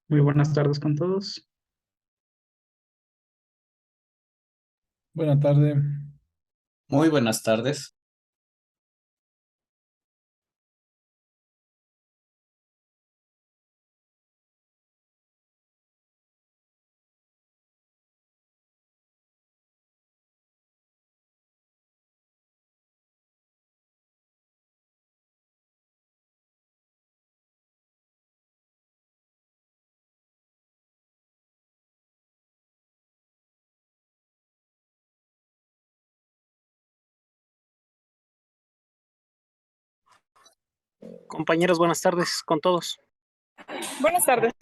Muy buenas tardes con todos. Buenas tardes. Muy buenas tardes. Compañeros, buenas tardes con todos. Buenas tardes.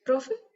Profe.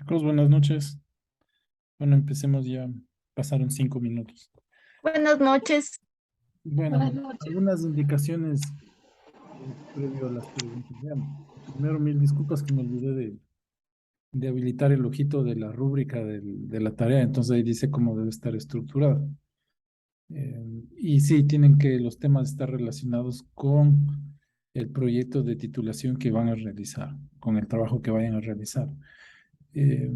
Chicos, buenas noches. Bueno, empecemos ya. Pasaron 5 minutos. Buenas noches. Bueno, algunas indicaciones previo a las preguntas. Ya, primero, mil disculpas que me olvidé de habilitar el ojito de la rúbrica de la tarea. Entonces ahí dice cómo debe estar estructurada. Y sí, tienen que los temas estar relacionados con el proyecto de titulación que van a realizar, con el trabajo que vayan a realizar. Eh,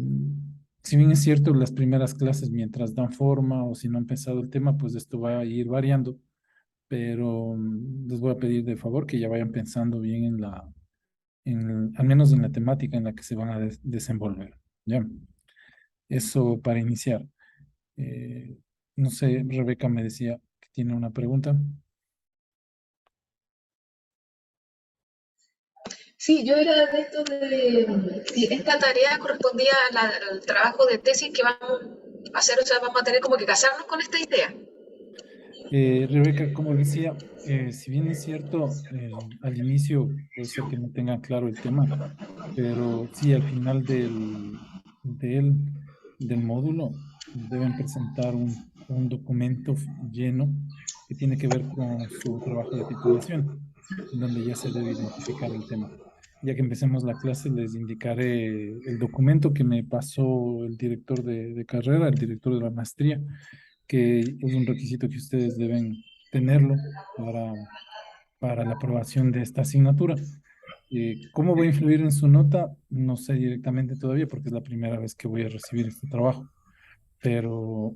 si bien es cierto, las primeras clases, mientras dan forma o si no han pensado el tema, pues esto va a ir variando, pero les voy a pedir de favor que ya vayan pensando bien al menos en la temática en la que se van a desenvolver. ¿Ya? Eso para iniciar. Eh, no sé, Rebeca me decía que tiene una pregunta. Sí, yo era de esto de si esta tarea correspondía al trabajo de tesis que vamos a hacer, o sea, vamos a tener como que casarnos con esta idea. Rebeca, como decía, si bien es cierto, al inicio puede ser que no tengan claro el tema, pero sí, al final del, del módulo deben presentar un documento lleno que tiene que ver con su trabajo de titulación, en donde ya se debe identificar el tema. Ya que empecemos la clase, les indicaré el documento que me pasó el director de carrera, el director de la maestría, que es un requisito que ustedes deben tenerlo para la aprobación de esta asignatura. ¿Cómo va a influir en su nota? No sé directamente todavía porque es la primera vez que voy a recibir este trabajo, pero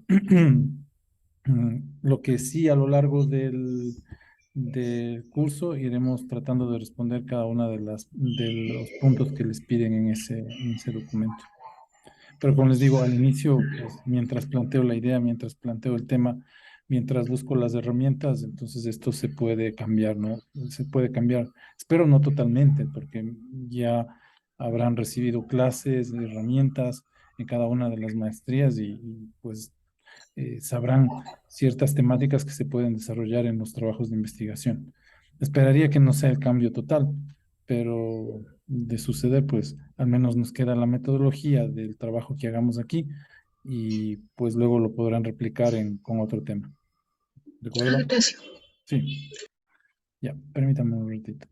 lo que sí a lo largo del curso iremos tratando de responder cada una de los puntos que les piden en ese documento. Pero como les digo, al inicio, pues mientras planteo la idea, mientras planteo el tema, mientras busco las herramientas, entonces esto se puede cambiar, ¿no? Se puede cambiar. Espero no totalmente, porque ya habrán recibido clases, herramientas en cada una de las maestrías pues sabrán ciertas temáticas que se pueden desarrollar en los trabajos de investigación. Esperaría que no sea el cambio total, pero de suceder, pues al menos nos queda la metodología del trabajo que hagamos aquí y pues luego lo podrán replicar con otro tema. ¿De Ah, acuerdo? gracias. Sí, ya, permítame un ratito.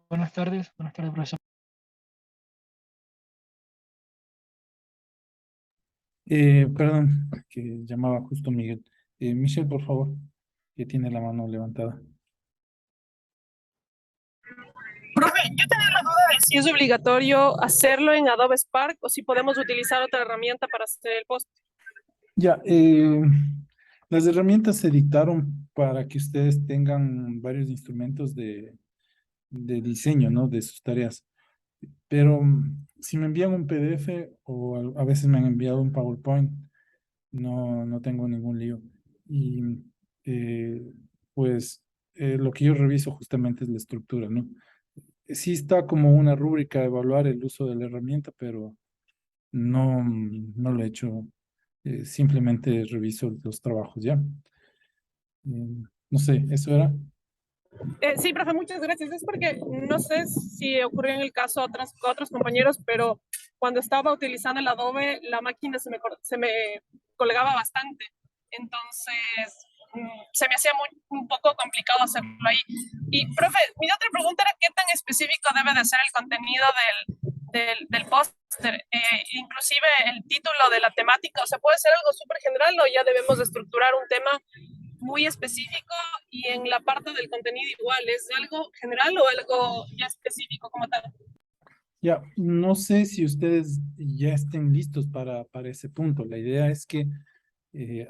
Buenas tardes, profesor. Perdón, que llamaba justo Miguel. Michelle, por favor, que tiene la mano levantada. Profe, yo tenía la duda de si es obligatorio hacerlo en Adobe Spark o si podemos utilizar otra herramienta para hacer el post. Ya, las herramientas se dictaron para que ustedes tengan varios instrumentos de diseño, ¿no? De sus tareas. Pero si me envían un PDF o a veces me han enviado un PowerPoint, no tengo ningún lío. Y eh, pues lo que yo reviso justamente es la estructura, ¿no? Sí está como una rúbrica evaluar el uso de la herramienta, pero no lo he hecho. Simplemente reviso los trabajos, ¿ya? No sé, eso era. Sí, profe, muchas gracias. Es porque no sé si ocurrió en el caso a otros compañeros, pero cuando estaba utilizando el Adobe, la máquina se me colgaba bastante. Entonces, se me hacía un poco complicado hacerlo ahí. Y, profe, mi otra pregunta era qué tan específico debe de ser el contenido del póster, inclusive el título de la temática. O sea, ¿puede ser algo súper general o ya debemos de estructurar un tema muy específico y en la parte del contenido igual? ¿Es algo general o algo ya específico como tal? Ya, no sé si ustedes ya estén listos para ese punto. La idea es que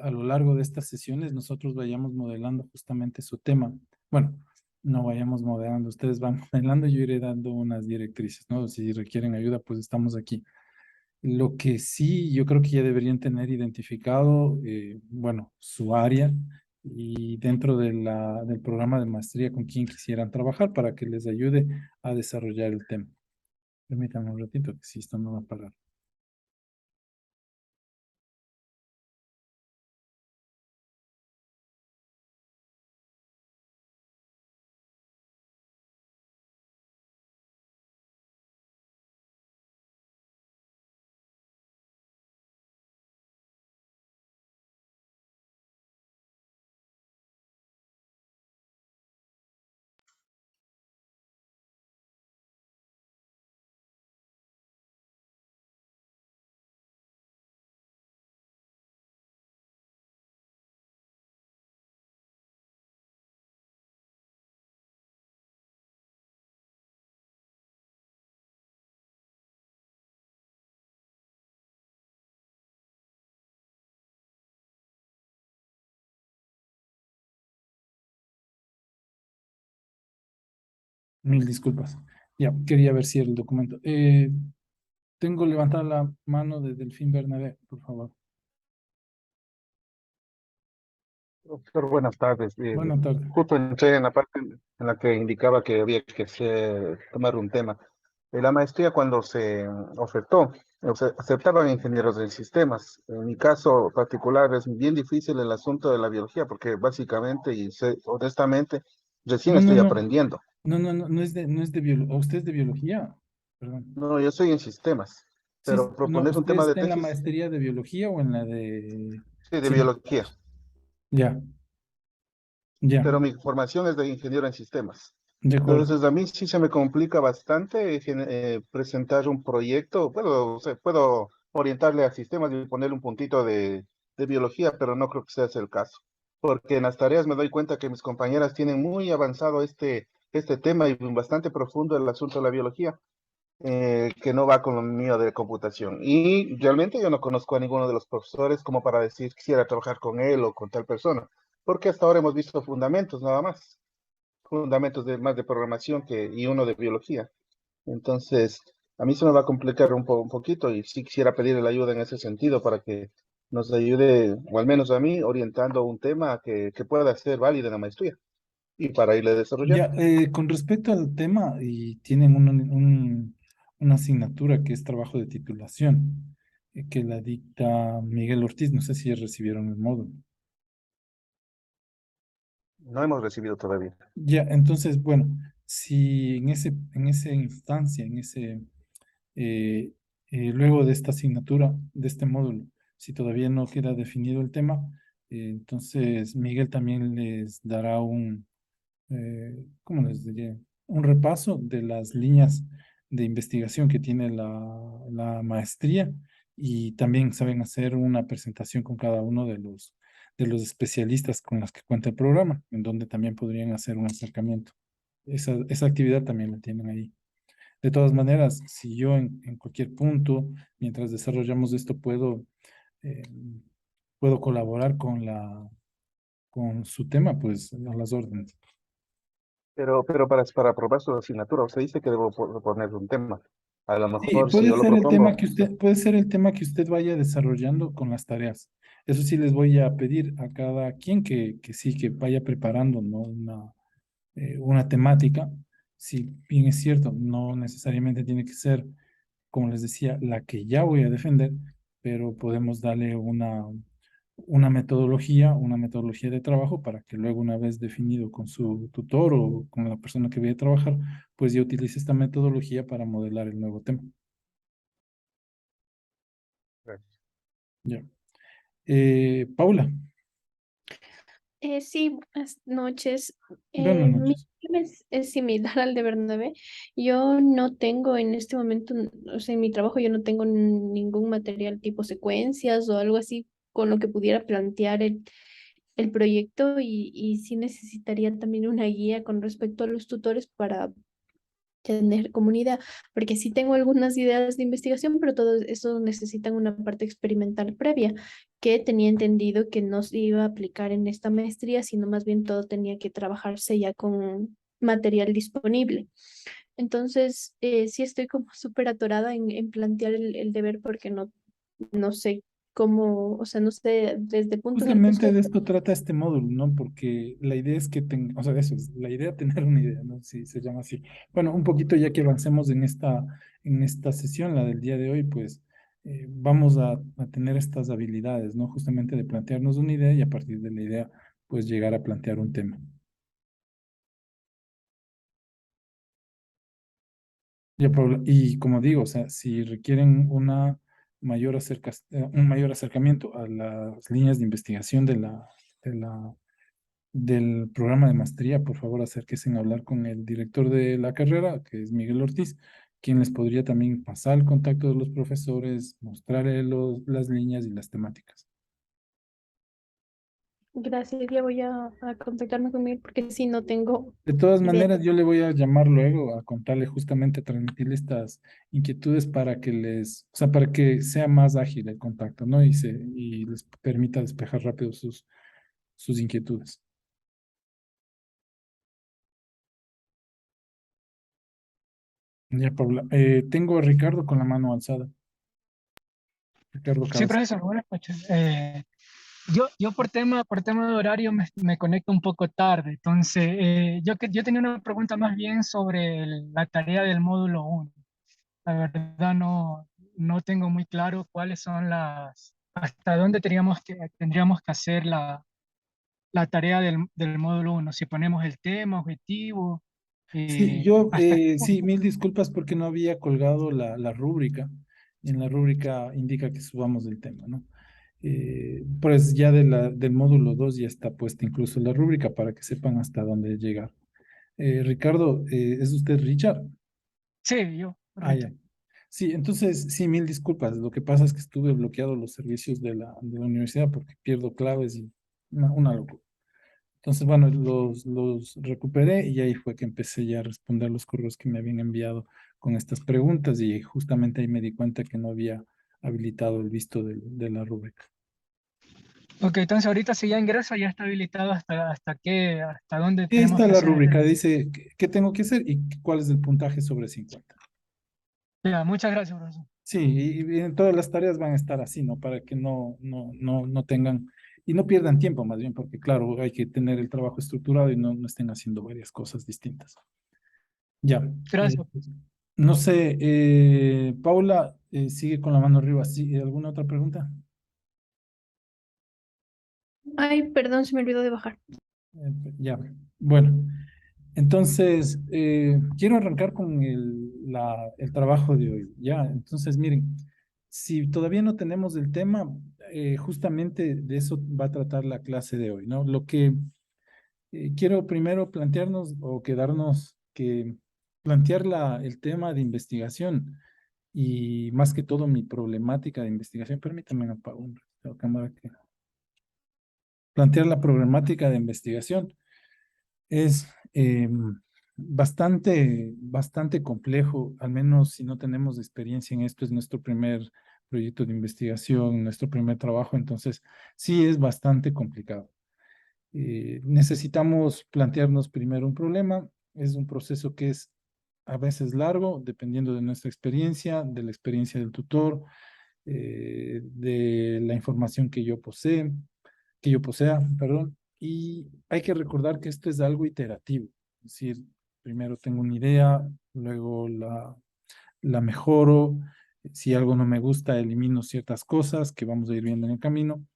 a lo largo de estas sesiones nosotros vayamos modelando justamente su tema. Bueno, no vayamos modelando, ustedes van modelando, yo iré dando unas directrices, ¿no? Si requieren ayuda, pues estamos aquí. Lo que sí, yo creo que ya deberían tener identificado, bueno, su área y dentro de del programa de maestría con quien quisieran trabajar para que les ayude a desarrollar el tema. Permítanme un ratito que sí, esto no va a parar. Mil disculpas. Ya, quería ver si el documento. Tengo levantada la mano de Delfín Bernabé, por favor. Doctor, buenas tardes. Buenas tardes. Justo entré en la parte en la que indicaba que había que tomar un tema. La maestría cuando se ofertó, aceptaban ingenieros de sistemas. En mi caso particular es bien difícil el asunto de la biología porque básicamente honestamente recién No, no, estoy no. aprendiendo. No es de biología. ¿Usted es de biología? Perdón. No, yo soy en sistemas, Sí, pero no, proponer un ¿usted tema de está en la tesis, maestría de biología o en la de sí, de ciencias? biología, Ya, ya, pero mi formación es de ingeniero en sistemas. de acuerdo. Entonces, a mí sí se me complica bastante presentar un proyecto. Puedo orientarle a sistemas y ponerle un puntito de biología, pero no creo que sea ese el caso. Porque en las tareas me doy cuenta que mis compañeras tienen muy avanzado este tema y bastante profundo el asunto de la biología, que no va con lo mío de computación. Y realmente yo no conozco a ninguno de los profesores como para decir quisiera trabajar con él o con tal persona, porque hasta ahora hemos visto fundamentos nada más, fundamentos más de programación y uno de biología. Entonces, a mí se me va a complicar un poquito y sí quisiera pedirle la ayuda en ese sentido para que nos ayude, o al menos a mí, orientando un tema que pueda ser válido en la maestría y para irle desarrollando. Ya, con respecto al tema, y tienen una asignatura que es trabajo de titulación, que la dicta Miguel Ortiz, no sé si ya recibieron el módulo. No hemos recibido todavía. Ya, entonces, bueno, si en esa instancia, eh, luego de esta asignatura, de este módulo, si todavía no queda definido el tema, entonces Miguel también les dará ¿cómo les diría? Un repaso de las líneas de investigación que tiene la maestría y también saben hacer una presentación con cada uno de los especialistas con los que cuenta el programa, en donde también podrían hacer un acercamiento. Esa actividad también la tienen ahí. De todas maneras, si yo en cualquier punto, mientras desarrollamos esto, eh, puedo colaborar con su tema, pues a las órdenes. Pero para aprobar su asignatura, usted dice que debo poner un tema. A lo Sí, mejor si yo lo propongo, puede ser el tema que usted vaya desarrollando con las tareas. Eso sí les voy a pedir a cada quien que sí, que vaya preparando, ¿no? Una temática. Si bien es cierto, no necesariamente tiene que ser, como les decía, la que ya voy a defender, pero podemos darle una metodología de trabajo para que luego, una vez definido con su tutor o con la persona que vaya a trabajar, pues ya utilice esta metodología para modelar el nuevo tema. Ya. Paula, Sí, buenas noches. buenas Mi noches. tema es similar al de Bernabé. Yo no tengo en este momento, o sea, en mi trabajo yo no tengo ningún material tipo secuencias o algo así con lo que pudiera plantear el proyecto y sí necesitaría también una guía con respecto a los tutores para tener comunidad, porque sí tengo algunas ideas de investigación, pero todo eso necesitan una parte experimental previa, que tenía entendido que no se iba a aplicar en esta maestría, sino más bien todo tenía que trabajarse ya con material disponible. Entonces, sí estoy como súper atorada en plantear el deber porque no sé cómo, o sea, no sé desde el punto del Justamente curso. de esto trata este módulo, ¿no? Porque la idea es que o sea, eso es, la idea tener una idea, ¿no? Si se llama así. Bueno, un poquito ya que avancemos en esta sesión, la del día de hoy, pues vamos a tener estas habilidades, ¿no? Justamente de plantearnos una idea y a partir de la idea, pues llegar a plantear un tema. Ya, Paula, y como digo, o sea, si requieren un mayor acercamiento a las líneas de investigación de la del programa de maestría, por favor acérquense a hablar con el director de la carrera, que es Miguel Ortiz, quien les podría también pasar el contacto de los profesores, mostrarle las líneas y las temáticas. Gracias, ya voy a contactarme con él porque sí no tengo De todas idea. maneras, yo le voy a llamar luego a contarle justamente, a transmitirle estas inquietudes para que o sea, para que sea más ágil el contacto, ¿no? Y les permita despejar rápido sus inquietudes. Ya, Paula. Tengo a Ricardo con la mano alzada. Ricardo Sí, Cabeza. profesor, buenas noches. Yo por tema de horario me conecto un poco tarde, entonces yo tenía una pregunta más bien sobre la tarea del módulo uno. La verdad no tengo muy claro cuáles son hasta dónde tendríamos que hacer la tarea del módulo uno. Si ponemos el tema, objetivo, Sí, hasta... sí, mil disculpas porque no había colgado la rúbrica. Y en la rúbrica indica que subamos el tema, ¿no? Pues ya del módulo 2 ya está puesta incluso la rúbrica para que sepan hasta dónde llegar. Ricardo, ¿es usted Richard? Sí, yo, Ah, correcto. ya. Sí, entonces, sí, mil disculpas. Lo que pasa es que estuve bloqueado los servicios de la universidad porque pierdo claves y una locura. Entonces, bueno, los recuperé y ahí fue que empecé ya a responder los correos que me habían enviado con estas preguntas y justamente ahí me di cuenta que no había habilitado el visto de la rúbrica. Ok, entonces ahorita si ya ingreso ya está habilitado hasta dónde Ahí tenemos está que la hacer el rúbrica, tema. dice qué tengo que hacer y cuál es el puntaje sobre 50. Ya, muchas gracias, profesor. Sí, y en todas las tareas van a estar así, ¿no? Para que no tengan, y no pierdan tiempo más bien, porque claro, hay que tener el trabajo estructurado y no estén haciendo varias cosas distintas. Ya. Gracias. No sé, Paula sigue con la mano arriba. ¿Sí? ¿Alguna otra pregunta? Ay, perdón, se me olvidó de bajar. Ya. Bueno, entonces quiero arrancar con el trabajo de hoy. Ya, entonces miren, si todavía no tenemos el tema, justamente de eso va a tratar la clase de hoy, ¿no? Lo que quiero primero plantearnos o quedarnos que plantear el tema de investigación y más que todo mi problemática de investigación. Permítanme apagar un ratito la cámara plantear la problemática de investigación es bastante complejo, al menos si no tenemos experiencia en esto, es nuestro primer proyecto de investigación, nuestro primer trabajo, entonces sí es bastante complicado. Necesitamos plantearnos primero un problema, es un proceso que es a veces largo, dependiendo de nuestra experiencia, de la experiencia del tutor, de la información que yo posea, perdón, y hay que recordar que esto es algo iterativo, es decir, primero tengo una idea, luego la mejoro, si algo no me gusta, elimino ciertas cosas que vamos a ir viendo en el camino,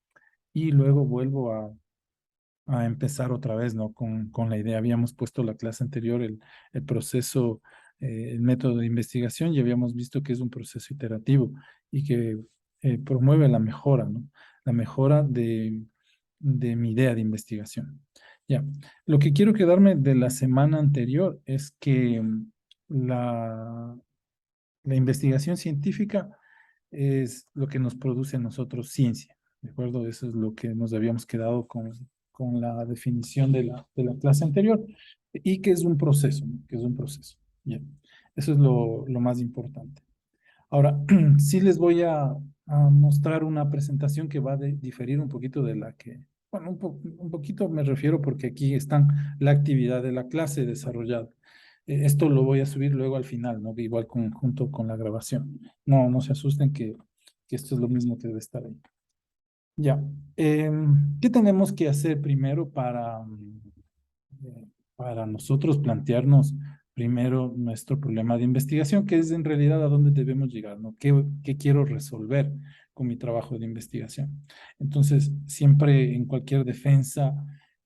y luego vuelvo a empezar otra vez, ¿no? Con la idea. Habíamos puesto la clase anterior, el proceso, el método de investigación, y habíamos visto que es un proceso iterativo y que promueve la mejora, ¿no? La mejora de mi idea de investigación. Ya, lo que quiero quedarme de la semana anterior es que la investigación científica es lo que nos produce a nosotros ciencia, ¿de acuerdo? Eso es lo que nos habíamos quedado con la definición de la clase anterior y que es un proceso, ¿no? Que es un proceso. Bien, eso es lo más importante. Ahora, sí les voy a mostrar una presentación que va a diferir un poquito de la que, bueno, un poquito me refiero porque aquí están la actividad de la clase desarrollada. Esto lo voy a subir luego al final, ¿no? Igual junto con la grabación. No se asusten que esto es lo mismo que debe estar ahí. Ya. ¿Qué tenemos que hacer primero para nosotros plantearnos primero nuestro problema de investigación, que es en realidad a dónde debemos llegar, ¿no? ¿Qué quiero resolver con mi trabajo de investigación? Entonces, siempre en cualquier defensa,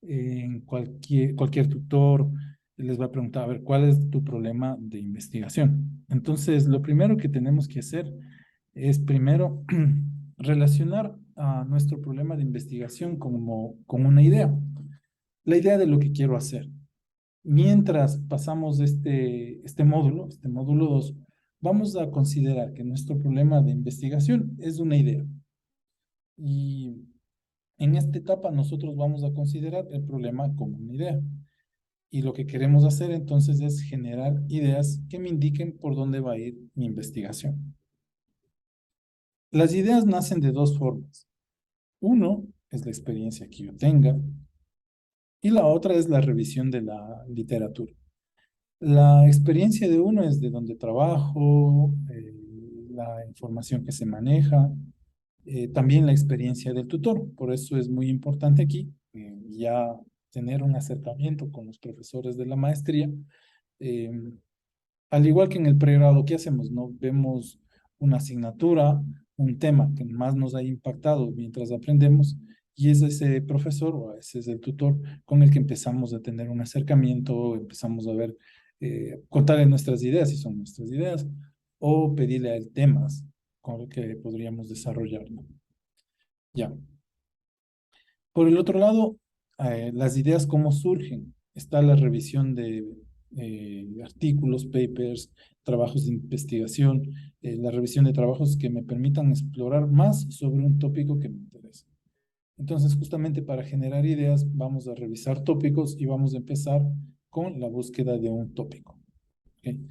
en cualquier tutor, les va a preguntar, a ver, ¿cuál es tu problema de investigación? Entonces, lo primero que tenemos que hacer es primero relacionar a nuestro problema de investigación con una idea, la idea de lo que quiero hacer. Mientras pasamos este módulo 2, vamos a considerar que nuestro problema de investigación es una idea. Y en esta etapa nosotros vamos a considerar el problema como una idea. Y lo que queremos hacer entonces es generar ideas que me indiquen por dónde va a ir mi investigación. Las ideas nacen de dos formas. Uno es la experiencia que yo tenga y la otra es la revisión de la literatura. La experiencia de uno es de donde trabajo, la información que se maneja, también la experiencia del tutor. Por eso es muy importante aquí ya tener un acercamiento con los profesores de la maestría. Al igual que en el pregrado, ¿qué hacemos? ¿No? Vemos una asignatura, un tema que más nos ha impactado mientras aprendemos, y es ese profesor o ese es el tutor con el que empezamos a tener un acercamiento, empezamos a ver, contarle nuestras ideas, si son nuestras ideas, o pedirle a él temas con los que podríamos desarrollar, ¿no? Ya. Por el otro lado, las ideas, ¿cómo surgen? Está la revisión de artículos, papers, trabajos de investigación, la revisión de trabajos que me permitan explorar más sobre un tópico que me interesa. Entonces, justamente para generar ideas, vamos a revisar tópicos y vamos a empezar con la búsqueda de un tópico. ¿Okay?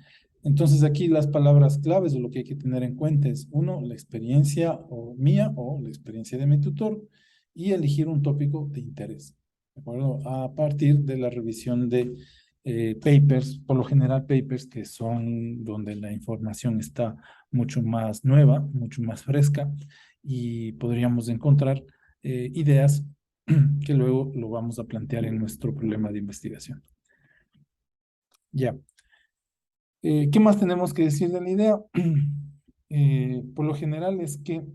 Entonces, aquí las palabras claves o lo que hay que tener en cuenta es, uno, la experiencia mía o la experiencia de mi tutor, y elegir un tópico de interés, ¿de acuerdo? A partir de la revisión de papers, por lo general papers que son donde la información está mucho más nueva, mucho más fresca, y podríamos encontrar ideas que luego lo vamos a plantear en nuestro problema de investigación. Ya. ¿Qué más tenemos que decir de la idea? Por lo general es que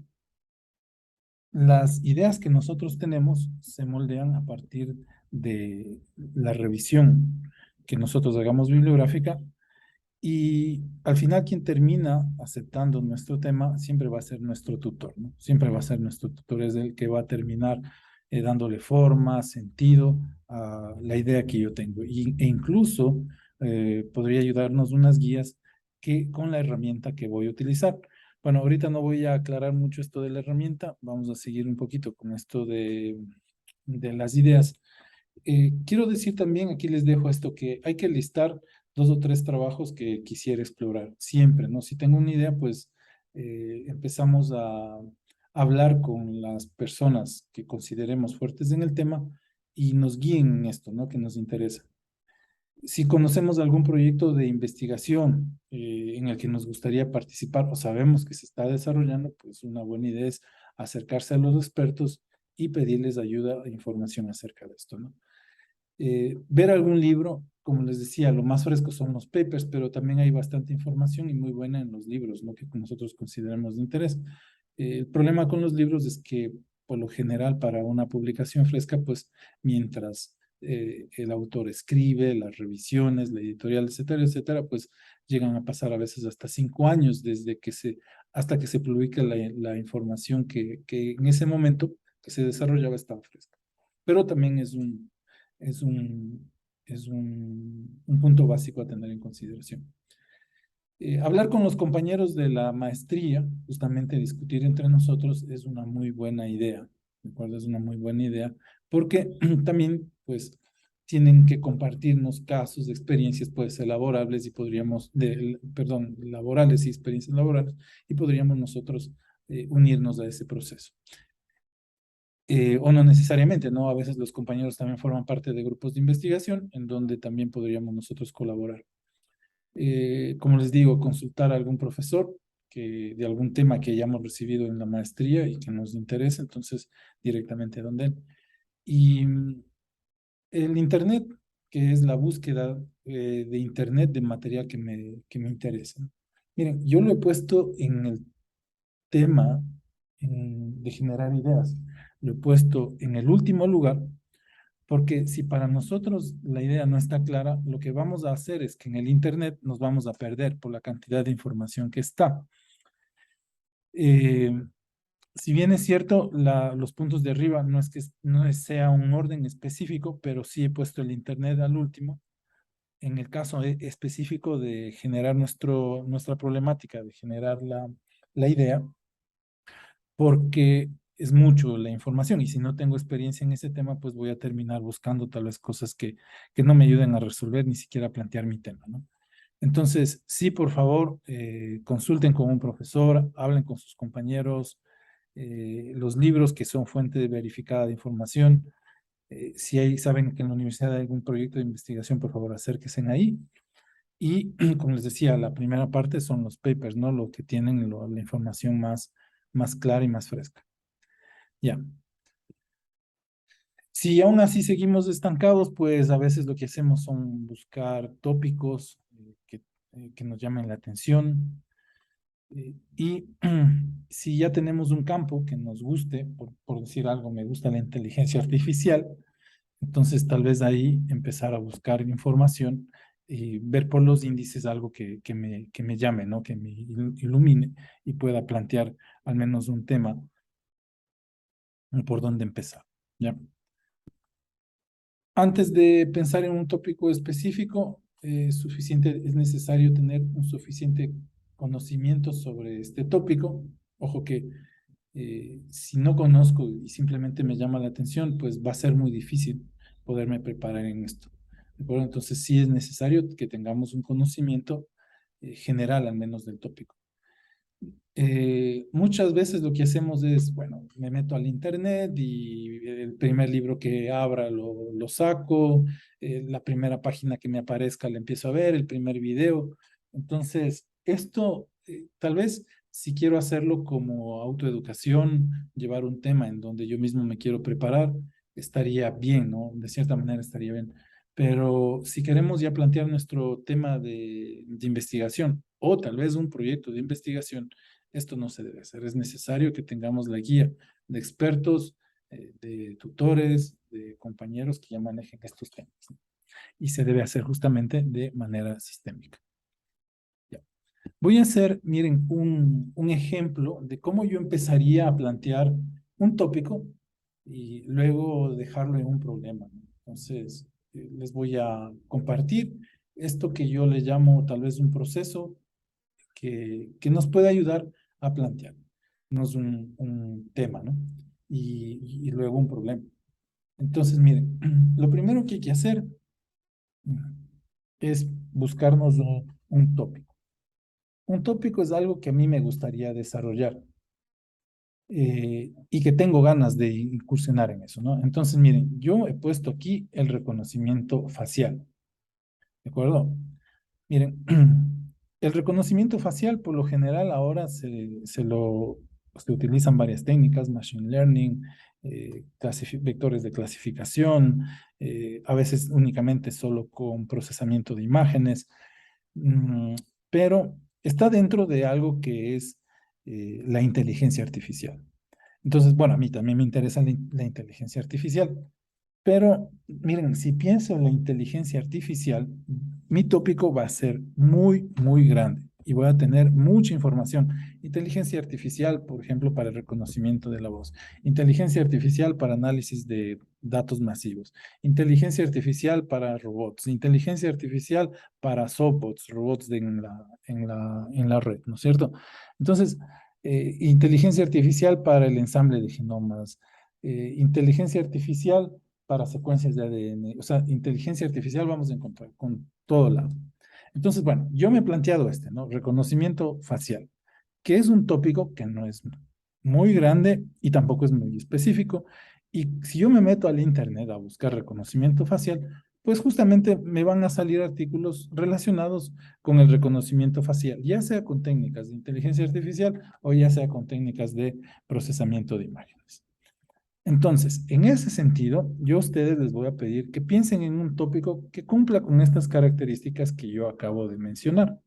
las ideas que nosotros tenemos se moldean a partir de la revisión que nosotros hagamos bibliográfica, y al final quien termina aceptando nuestro tema siempre va a ser nuestro tutor, ¿no? Siempre va a ser nuestro tutor, es el que va a terminar dándole forma, sentido a la idea que yo tengo. E incluso podría ayudarnos unas guías con la herramienta que voy a utilizar. Bueno, ahorita no voy a aclarar mucho esto de la herramienta, vamos a seguir un poquito con esto de las ideas. Quiero decir también, aquí les dejo esto, que hay que listar 2 o 3 trabajos que quisiera explorar, siempre, ¿no? Si tengo una idea, pues empezamos a hablar con las personas que consideremos fuertes en el tema y nos guíen en esto, ¿no? Que nos interesa. Si conocemos algún proyecto de investigación en el que nos gustaría participar o sabemos que se está desarrollando, pues una buena idea es acercarse a los expertos y pedirles ayuda e información acerca de esto, ¿no? Ver algún libro, como les decía, lo más fresco son los papers, pero también hay bastante información y muy buena en los libros, ¿no? Que nosotros consideramos de interés. El problema con los libros es que, por lo general, para una publicación fresca, pues mientras el autor escribe, las revisiones, la editorial, etcétera, etcétera, pues llegan a pasar a veces hasta 5 años hasta que se publica la información que en ese momento que se desarrollaba estaba fresca. Pero también es un punto básico a tener en consideración. Hablar con los compañeros de la maestría, justamente discutir entre nosotros, es una muy buena idea, ¿de acuerdo? Es una muy buena idea, porque también, pues, tienen que compartirnos casos de experiencias, puede ser laborales y laborales y experiencias laborales, y podríamos nosotros unirnos a ese proceso. O no necesariamente, ¿no? A veces los compañeros también forman parte de grupos de investigación en donde también podríamos nosotros colaborar. Como les digo, consultar a algún profesor de algún tema que hayamos recibido en la maestría y que nos interese, entonces directamente donde él. Y el Internet, que es la búsqueda de Internet de material que me interesa. Miren, yo lo he puesto en el tema de generar ideas. Lo he puesto en el último lugar, porque si para nosotros la idea no está clara, lo que vamos a hacer es que en el Internet nos vamos a perder por la cantidad de información que está. Si bien es cierto, los puntos de arriba no es que sea un orden específico, pero sí he puesto el Internet al último. En el caso específico de generar nuestra problemática, de generar la idea, porque es mucho la información y si no tengo experiencia en ese tema, pues voy a terminar buscando tal vez cosas que no me ayuden a resolver, ni siquiera a plantear mi tema, ¿no? Entonces, sí, por favor, consulten con un profesor, hablen con sus compañeros, los libros que son fuente verificada de información. Si saben que en la universidad hay algún proyecto de investigación, por favor, acérquense ahí. Y como les decía, la primera parte son los papers, ¿no? Lo que tienen la información más clara y más fresca. Ya. Si aún así seguimos estancados, pues a veces lo que hacemos son buscar tópicos que nos llamen la atención. Y si ya tenemos un campo que nos guste, por decir algo, me gusta la inteligencia artificial, entonces tal vez ahí empezar a buscar información y ver por los índices algo que me llame, ¿no? Que me ilumine y pueda plantear al menos un tema por dónde empezar, ¿ya? Antes de pensar en un tópico específico, es necesario tener un suficiente conocimiento sobre este tópico. Ojo que si no conozco y simplemente me llama la atención, pues va a ser muy difícil poderme preparar en esto. ¿De acuerdo? Entonces sí es necesario que tengamos un conocimiento general al menos del tópico. Muchas veces lo que hacemos es, bueno, me meto al internet y el primer libro que abra lo saco, la primera página que me aparezca la empiezo a ver, el primer video. Entonces, esto tal vez si quiero hacerlo como autoeducación, llevar un tema en donde yo mismo me quiero preparar, estaría bien, ¿no? De cierta manera estaría bien. Pero si queremos ya plantear nuestro tema de investigación o tal vez un proyecto de investigación, esto no se debe hacer. Es necesario que tengamos la guía de expertos, de tutores, de compañeros que ya manejen estos temas, ¿no? Y se debe hacer justamente de manera sistémica. Ya. Voy a hacer, miren, un ejemplo de cómo yo empezaría a plantear un tópico y luego dejarlo en un problema, ¿no? Entonces, les voy a compartir esto que yo le llamo tal vez un proceso que nos puede ayudar a plantearnos un tema, ¿no? Y luego un problema. Entonces, miren, lo primero que hay que hacer es buscarnos un tópico. Un tópico es algo que a mí me gustaría desarrollar y que tengo ganas de incursionar en eso, ¿no? Entonces, miren, yo he puesto aquí el reconocimiento facial, ¿de acuerdo? Miren, el reconocimiento facial por lo general ahora se utilizan varias técnicas, machine learning, vectores de clasificación, a veces únicamente solo con procesamiento de imágenes, pero está dentro de algo que es la inteligencia artificial. Entonces, bueno, a mí también me interesa la inteligencia artificial. Pero miren, si pienso en la inteligencia artificial, mi tópico va a ser muy grande y voy a tener mucha información. Inteligencia artificial, por ejemplo, para el reconocimiento de la voz. Inteligencia artificial para análisis de datos masivos. Inteligencia artificial para robots. Inteligencia artificial para softbots, robots en la red, ¿no es cierto? Entonces, inteligencia artificial para el ensamble de genomas. Inteligencia artificial para secuencias de ADN. O sea, inteligencia artificial vamos a encontrar con todo lado. Entonces, bueno, yo me he planteado ¿no? Reconocimiento facial, que es un tópico que no es muy grande y tampoco es muy específico. Y si yo me meto al internet a buscar reconocimiento facial, pues justamente me van a salir artículos relacionados con el reconocimiento facial, ya sea con técnicas de inteligencia artificial o ya sea con técnicas de procesamiento de imágenes. Entonces, en ese sentido, yo a ustedes les voy a pedir que piensen en un tópico que cumpla con estas características que yo acabo de mencionar.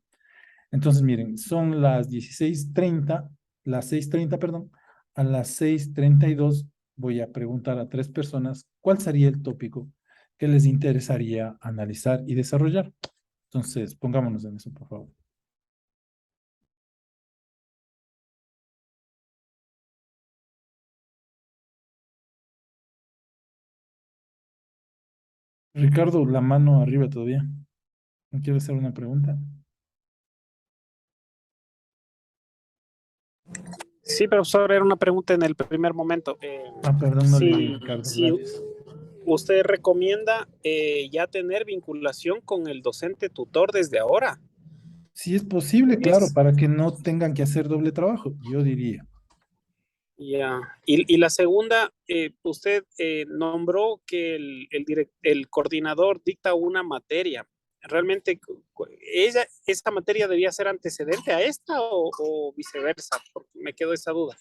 Entonces, miren, son las 16:30, las 6:30, perdón, a las 6:32 voy a preguntar a 3 personas cuál sería el tópico que les interesaría analizar y desarrollar. Entonces, pongámonos en eso, por favor. Ricardo, la mano arriba todavía. ¿No quiere hacer una pregunta? Sí, profesor, era una pregunta en el primer momento. Perdón, no leí, Si, Ricardo, si gracias. usted recomienda ya tener vinculación con el docente tutor desde ahora. Si es posible, claro, Es, para que no tengan que hacer doble trabajo, yo diría. ya. Y la segunda, usted nombró que el coordinador dicta una materia. ¿Realmente esa materia debía ser antecedente a esta o viceversa? Porque me quedó esa duda.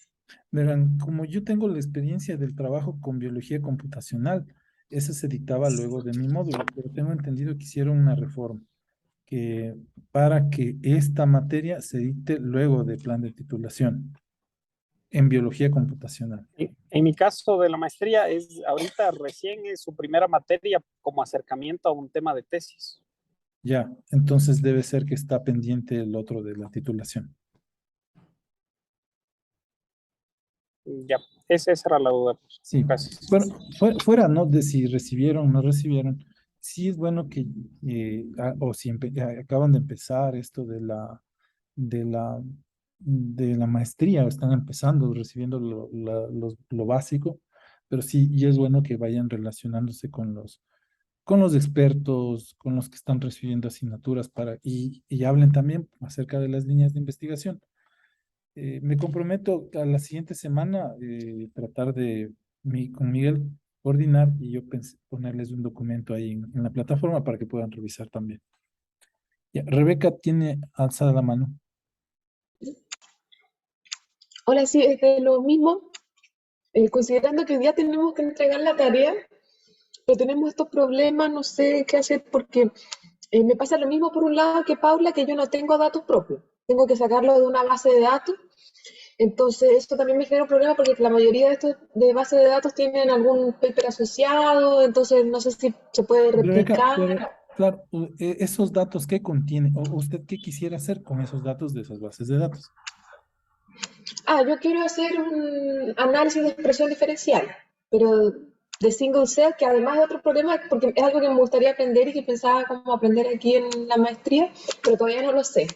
Verán, como yo tengo la experiencia del trabajo con biología computacional, eso se dictaba luego de mi módulo, pero tengo entendido que hicieron una reforma que para que esta materia se dicte luego del plan de titulación en biología computacional. En mi caso de la maestría, ahorita recién es su primera materia como acercamiento a un tema de tesis. Ya, entonces debe ser que está pendiente el otro de la titulación. Ya, esa era la duda. Sí, Gracias. bueno, fuera, ¿no? De si recibieron o no recibieron, sí es bueno que, o si acaban de empezar esto de la, de la maestría, o están empezando, recibiendo lo básico, pero sí, y es bueno que vayan relacionándose con los expertos, con los que están recibiendo asignaturas y hablen también acerca de las líneas de investigación. Me comprometo a la siguiente semana tratar con Miguel coordinar y yo pensé ponerles un documento ahí en la plataforma para que puedan revisar también. Ya, Rebeca tiene alzada la mano. Hola, sí, es de lo mismo. Considerando que hoy día tenemos que entregar la tarea, pero tenemos estos problemas, no sé qué hacer porque me pasa lo mismo por un lado que Paula, que yo no tengo datos propios. Tengo que sacarlo de una base de datos. Entonces, eso también me genera un problema porque la mayoría de estos de bases de datos tienen algún paper asociado, entonces no sé si se puede Rebeca, replicar. pero claro, esos datos ¿qué contiene? ¿O usted qué quisiera hacer con esos datos de esas bases de datos? Yo quiero hacer un análisis de expresión diferencial, pero de single cell, que además es otro problema, porque es algo que me gustaría aprender y que pensaba cómo aprender aquí en la maestría, pero todavía no lo sé.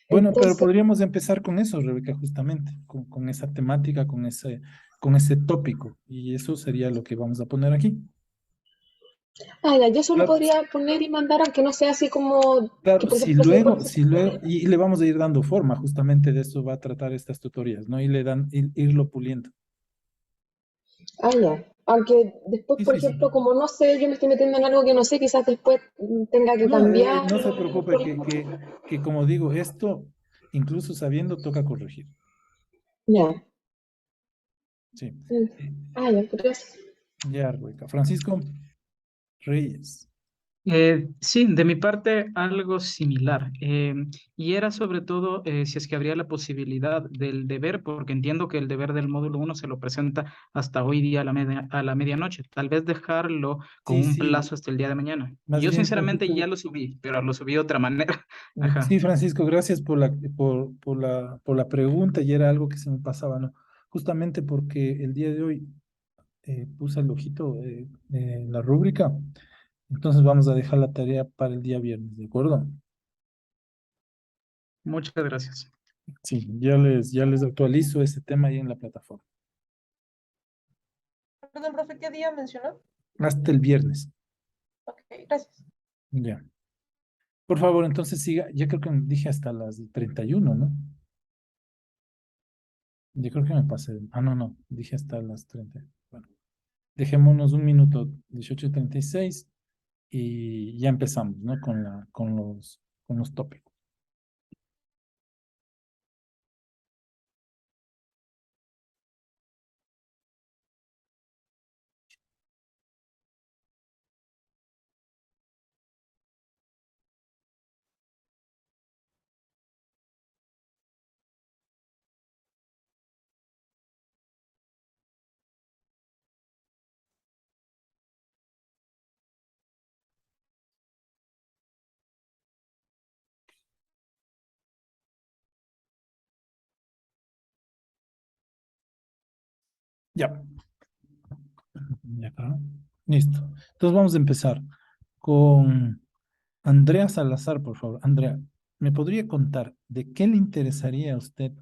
Bueno, pero Entonces, podríamos empezar con eso, Rebeca, justamente, con esa temática, con ese tópico, y eso sería lo que vamos a poner aquí. ya, yo solo Claro, podría poner y mandar, aunque no sea así como que, claro, por si ejemplo, si luego, si luego, y le vamos a ir dando forma, justamente de eso va a tratar estas tutorías, ¿no? Y le dan, irlo puliendo. ya. Aunque después, Sí, por sí, sí. ejemplo, como no sé, yo me estoy metiendo en algo que no sé, quizás después tenga que No, cambiar. no se preocupe, que como digo, esto, incluso sabiendo, toca corregir. Ya. Sí. Mm. Ya, gracias. Ya, Rebeca. Francisco Reyes. Sí, de mi parte algo similar. Y era sobre todo si es que habría la posibilidad del deber, porque entiendo que el deber del módulo uno se lo presenta hasta hoy día a la medianoche. Tal vez dejarlo con Sí, un sí, plazo hasta el día de mañana. más Yo bien, sinceramente ya Francisco. lo subí, pero lo subí de otra manera. Ajá. Sí, Francisco, gracias por la pregunta y era algo que se me pasaba, ¿no? Justamente porque el día de hoy puse el ojito en la rúbrica, entonces vamos a dejar la tarea para el día viernes, ¿de acuerdo? Muchas gracias. Sí, ya les actualizo ese tema ahí en la plataforma. Perdón, profe, ¿qué día mencionó? Hasta el viernes, Ok, gracias. ya. Por favor, entonces siga, ya creo que dije hasta las 31, ¿no? Yo creo que me pasé. No, dije hasta las 30. Bueno, dejémonos un minuto, 18:36. y ya empezamos, ¿no? Con los tópicos. Ya. Ya está. Listo. Entonces vamos a empezar con Andrea Salazar, por favor. Andrea, ¿me podría contar de qué le interesaría a usted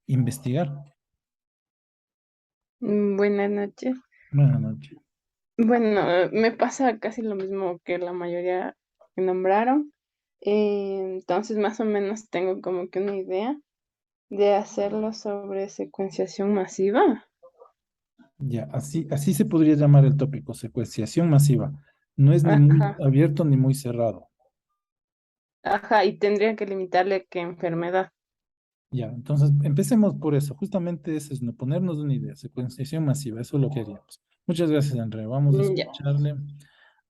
investigar? Buenas noches. Buenas noches. Bueno, me pasa casi lo mismo que la mayoría que nombraron. Entonces, más o menos tengo como que una idea de hacerlo sobre secuenciación masiva. Ya, así se podría llamar el tópico, secuenciación masiva. No es ni muy Ajá, abierto ni muy cerrado. ajá, y tendría que limitarle qué enfermedad. Ya, entonces empecemos por eso. Justamente eso es no ponernos una idea, secuenciación masiva, eso es lo que haríamos. Muchas gracias, Andrea. Vamos a Ya. escucharle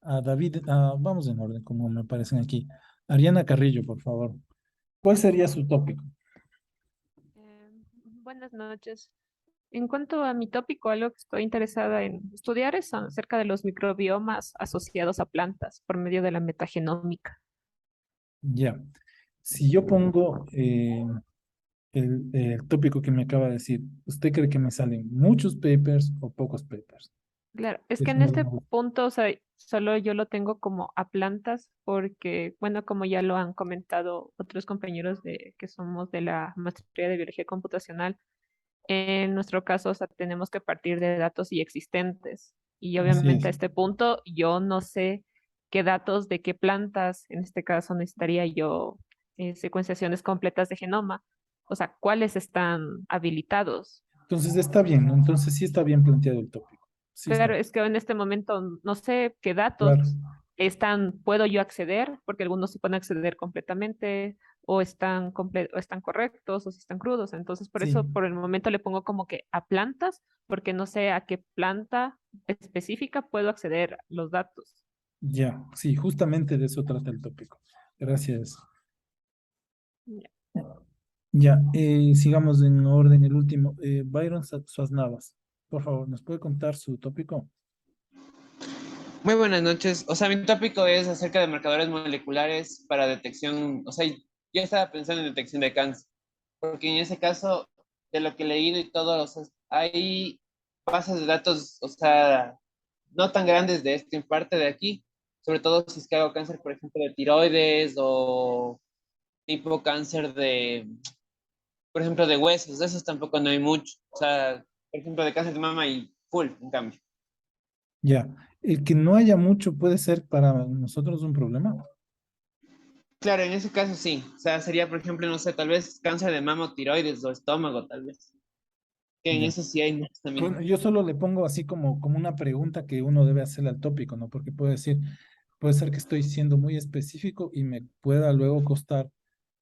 a David. Vamos en orden, como me aparecen aquí. Ariana Carrillo, por favor. ¿Cuál sería su tópico? Buenas noches. En cuanto a mi tópico, algo que estoy interesada en estudiar es acerca de los microbiomas asociados a plantas por medio de la metagenómica. Ya. Si yo pongo el tópico que me acaba de decir, ¿usted cree que me salen muchos papers o pocos papers? Claro, es que Eso en no este lo- punto, o sea, solo yo lo tengo como a plantas porque, bueno, como ya lo han comentado otros compañeros de que somos de la maestría de biología computacional, en nuestro caso, o sea, tenemos que partir de datos ya existentes. Y Así obviamente a es. este punto yo no sé qué datos de qué plantas, en este caso necesitaría yo secuenciaciones completas de genoma, o sea, cuáles están habilitados. Entonces está bien, ¿no? Entonces sí está bien planteado el tópico. Sí está Claro, bien. es que en este momento no sé qué datos Claro. puedo yo acceder, porque algunos se pueden acceder completamente, o están correctos, o si están crudos. Entonces, por Sí, eso, por el momento le pongo como que a plantas, porque no sé a qué planta específica puedo acceder los datos. ya. Sí, justamente de eso trata el tópico. Gracias. Ya. Ya, sigamos en orden. El último, Byron Suaznavas. Por favor, ¿nos puede contar su tópico? Muy buenas noches. O sea, mi tópico es acerca de marcadores moleculares para detección. O sea, yo estaba pensando en detección de cáncer, porque en ese caso, de lo que he leído y todo, o sea, hay bases de datos, o sea, no tan grandes de esto en parte de aquí, sobre todo si es que hago cáncer, por ejemplo, de tiroides o tipo cáncer de, por ejemplo, de huesos, de esos tampoco no hay mucho. O sea, por ejemplo, de cáncer de mama y full, en cambio. Ya. El que no haya mucho puede ser para nosotros un problema. Claro, en ese caso sí. O sea, sería, por ejemplo, no sé, tal vez cáncer de mama, o tiroides o estómago, tal vez. Que en Ya. eso sí hay más también. Bueno, yo solo le pongo así como una pregunta que uno debe hacerle al tópico, ¿no? Porque puede decir, puede ser que estoy siendo muy específico y me pueda luego costar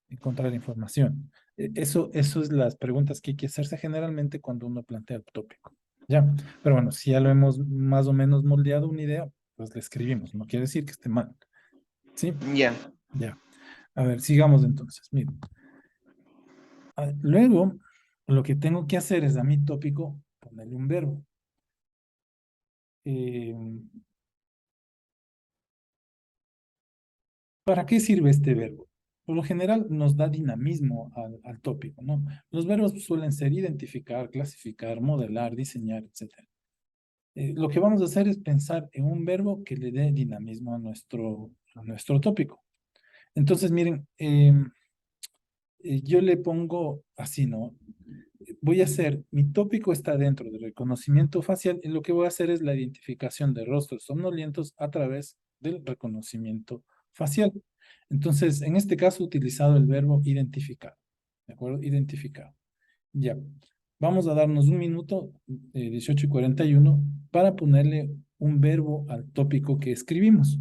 encontrar información. Eso es las preguntas que hay que hacerse generalmente cuando uno plantea el tópico. Ya, pero bueno, si ya lo hemos más o menos moldeado una idea, pues le escribimos. No quiere decir que esté mal. ¿Sí? Ya. Ya. A ver, sigamos entonces. Miren. Luego, lo que tengo que hacer es a mi tópico ponerle un verbo. Eh, ¿Para qué sirve este verbo? Por lo general nos da dinamismo al tópico, ¿no? Los verbos suelen ser identificar, clasificar, modelar, diseñar, etc. Lo que vamos a hacer es pensar en un verbo que le dé dinamismo a nuestro tópico. Entonces, miren, yo le pongo así, ¿no? Voy a hacer, mi tópico está dentro del reconocimiento facial y lo que voy a hacer es la identificación de rostros somnolientos a través del reconocimiento facial. Entonces, en este caso, he utilizado el verbo identificar. ¿De acuerdo? Identificar. Ya. Vamos a darnos un minuto, 18:41, para ponerle un verbo al tópico que escribimos.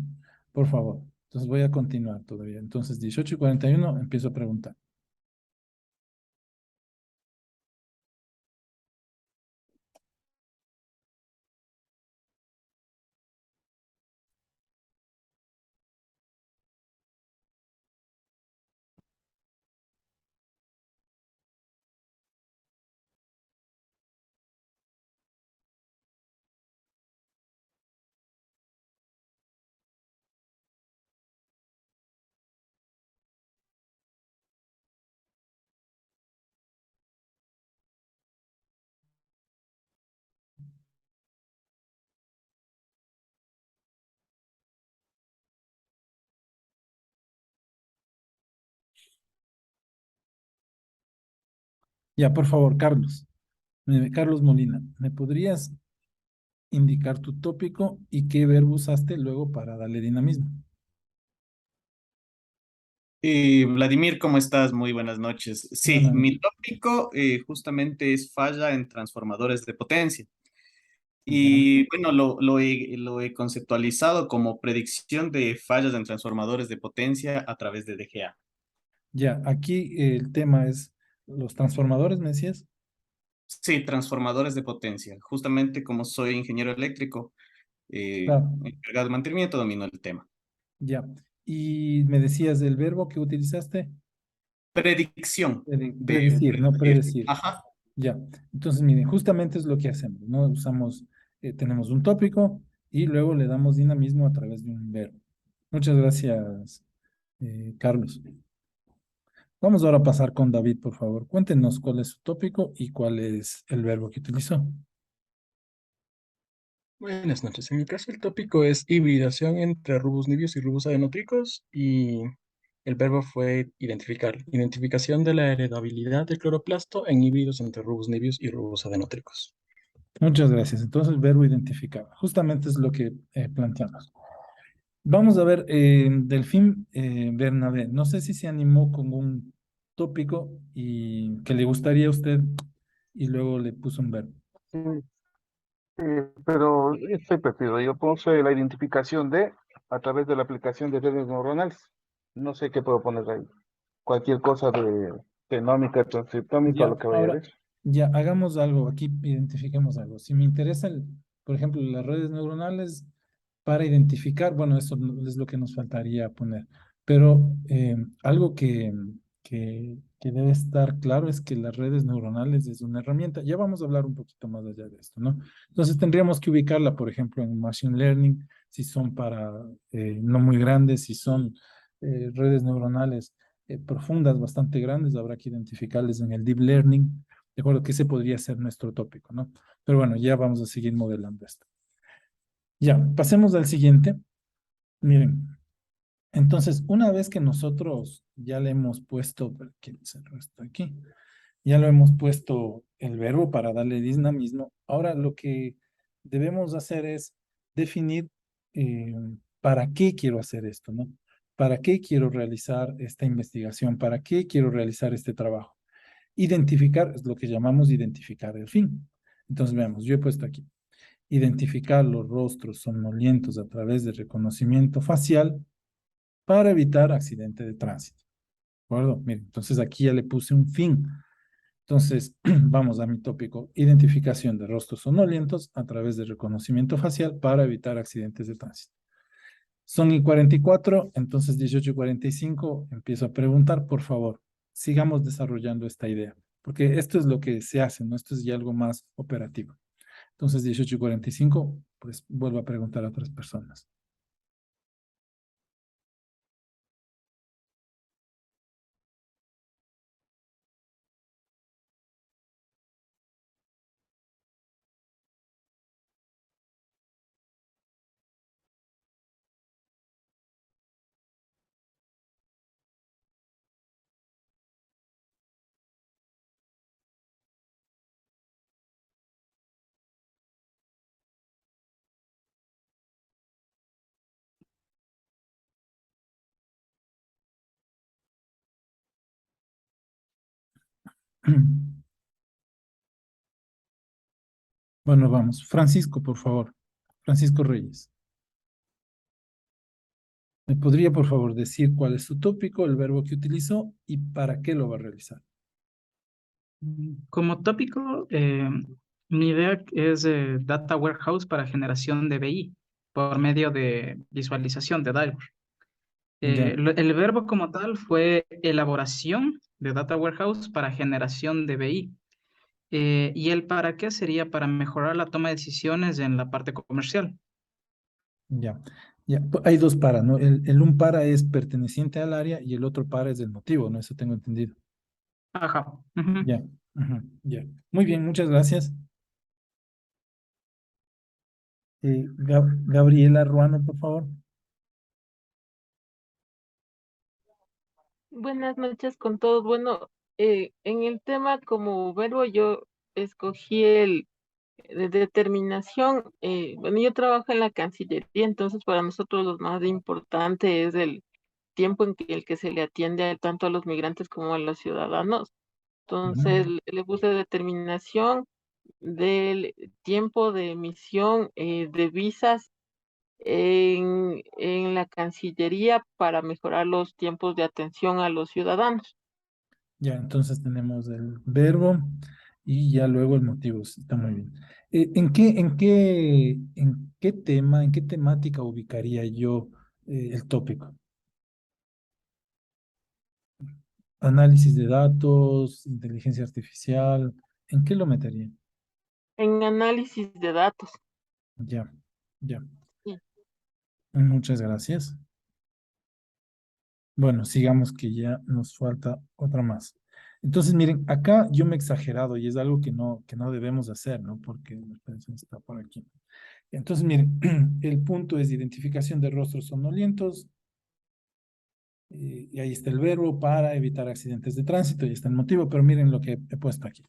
por favor. Entonces voy a continuar todavía. Entonces 18:41 empiezo a preguntar. Ya, por favor, Carlos. Carlos Molina, ¿me podrías indicar tu tópico y qué verbo usaste luego para darle dinamismo? Vladimir, ¿cómo estás? Muy buenas noches. Sí, Buenas mi noches. tópico justamente es falla en transformadores de potencia. Ya, Y bueno, lo he conceptualizado como predicción de fallas en transformadores de potencia a través de DGA. ya, aquí el tema es los transformadores, ¿me decías? Sí, transformadores de potencia. Justamente como soy ingeniero eléctrico, Claro, encargado de mantenimiento, domino el tema. ya. Y me decías el verbo que utilizaste, Predicción de predecir, no predecir. predecir. Ajá. Ya, entonces miren, justamente es lo que hacemos, ¿no? Usamos, tenemos un tópico y luego le damos dinamismo a través de un verbo. Muchas gracias, Carlos. Vamos ahora a pasar con David, por favor. Cuéntenos cuál es su tópico y cuál es el verbo que utilizó. Buenas noches. En mi caso, el tópico es hibridación entre rubus nibius y rubus adenótricos y el verbo fue identificar. Identificación de la heredabilidad del cloroplasto en híbridos entre rubus nibius y rubus adenótricos. Muchas gracias. Entonces, verbo identificar. Justamente es lo que planteamos. Vamos a ver, Delfín Bernabé. No sé si se animó con un tópico y que le gustaría a usted y luego le puso un verbo. Sí, pero estoy perdido. Yo puse la identificación de a través de la aplicación de redes neuronales. No sé qué puedo poner ahí. Cualquier cosa de genómica, transcriptómica o Ya, lo que vaya a ahora, ver. ya hagamos algo, aquí identifiquemos algo. Si me interesa, por ejemplo, las redes neuronales para identificar, bueno, eso es lo que nos faltaría poner. Pero algo que debe estar claro es que las redes neuronales es una herramienta. Ya vamos a hablar un poquito más allá de esto, ¿no? Entonces tendríamos que ubicarla, por ejemplo, en Machine Learning, si son para no muy grandes, si son redes neuronales profundas, bastante grandes, habrá que identificarles en el Deep Learning, de acuerdo que ese podría ser nuestro tópico, ¿no? Pero bueno, ya vamos a seguir modelando esto. Ya, pasemos al siguiente. Miren, entonces, una vez que nosotros ya le hemos puesto, ¿quién cerró esto aquí? Ya lo hemos puesto el verbo para darle dinamismo. Ahora lo que debemos hacer es definir eh, para qué quiero hacer esto, ¿no? ¿Para qué quiero realizar esta investigación? ¿Para qué quiero realizar este trabajo? Identificar es lo que llamamos identificar el fin. Entonces, veamos, yo he puesto aquí, identificar los rostros somnolientos a través de reconocimiento facial para evitar accidente de tránsito. ¿De acuerdo? Miren, entonces aquí ya le puse un fin. Entonces, vamos a mi tópico, identificación de rostros sonolientos a través de reconocimiento facial para evitar accidentes de tránsito. Son y 44, entonces 18:45 empiezo a preguntar, por favor, sigamos desarrollando esta idea, porque esto es lo que se hace, ¿no? Esto es ya algo más operativo. Entonces, 18:45, pues vuelvo a preguntar a otras personas. Bueno, vamos. Francisco, por favor. Francisco Reyes. ¿Me podría, por favor, decir cuál es su tópico, el verbo que utilizó y para qué lo va a realizar? Como tópico, mi idea es Data Warehouse para generación de BI por medio de visualización de Dive. Ya, El verbo como tal fue elaboración de Data Warehouse para generación de BI. Y el para qué sería para mejorar la toma de decisiones en la parte comercial. ya, ya. Hay dos para, ¿no? El un para es perteneciente al área y el otro para es el motivo, ¿no? Eso tengo entendido. Ajá. Ujú. Ya, ujú, ya. Muy bien, muchas gracias. Gabriela Ruano, por favor. Buenas noches con todos. Bueno, en el tema como verbo yo escogí el de determinación. Bueno, yo trabajo en la Cancillería, entonces para nosotros lo más importante es el tiempo en el que se le atiende tanto a los migrantes como a los ciudadanos. Entonces Ujú. le puse determinación del tiempo de emisión de visas en la Cancillería para mejorar los tiempos de atención a los ciudadanos. Ya, entonces tenemos el verbo y ya luego el motivo. Sí, está muy bien. ¿En qué tema, en qué temática ubicaría yo el tópico? Análisis de datos, inteligencia artificial, ¿en qué lo metería? En análisis de datos. Ya, ya. Sí. Muchas gracias. Bueno, sigamos que ya nos falta otra más. Entonces, miren, acá yo me he exagerado y es algo que no debemos hacer, ¿no? Porque la persona está por aquí. Entonces, miren, el punto es identificación de rostros somnolientos, y ahí está el verbo para evitar accidentes de tránsito, y está el motivo, pero miren lo que he puesto aquí.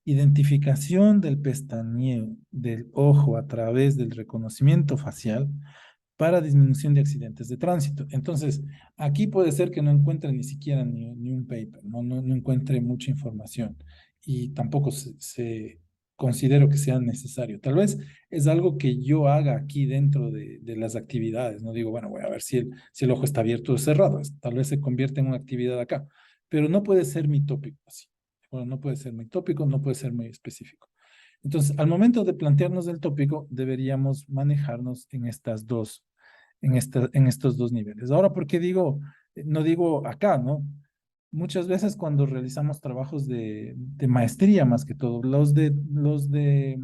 Identificación del pestañeo del ojo a través del reconocimiento facial para disminución de accidentes de tránsito. Entonces, aquí puede ser que no encuentre ni siquiera ni un paper, no encuentre mucha información y tampoco considero que sea necesario. Tal vez es algo que yo haga aquí dentro de las actividades. No digo, bueno, voy a ver si el ojo está abierto o cerrado. Tal vez se convierte en una actividad acá, pero no puede ser mi tópico así. Bueno, no puede ser muy tópico, no puede ser muy específico. Entonces, al momento de plantearnos el tópico, deberíamos manejarnos en estos dos niveles. Ahora, ¿por qué digo, no digo acá, ¿no? Muchas veces cuando realizamos trabajos de maestría, más que todo, los de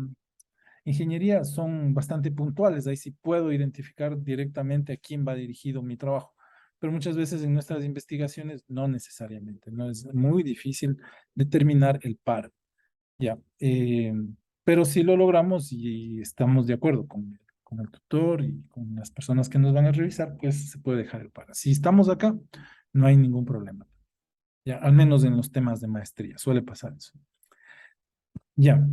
ingeniería son bastante puntuales, ahí sí puedo identificar directamente a quién va dirigido mi trabajo, pero muchas veces en nuestras investigaciones no necesariamente, no es muy difícil determinar el par, ya. Pero si lo logramos y estamos de acuerdo con el tutor y con las personas que nos van a revisar, pues se puede dejar el par. Si estamos acá, no hay ningún problema. Ya, al menos en los temas de maestría, suele pasar eso. Ya.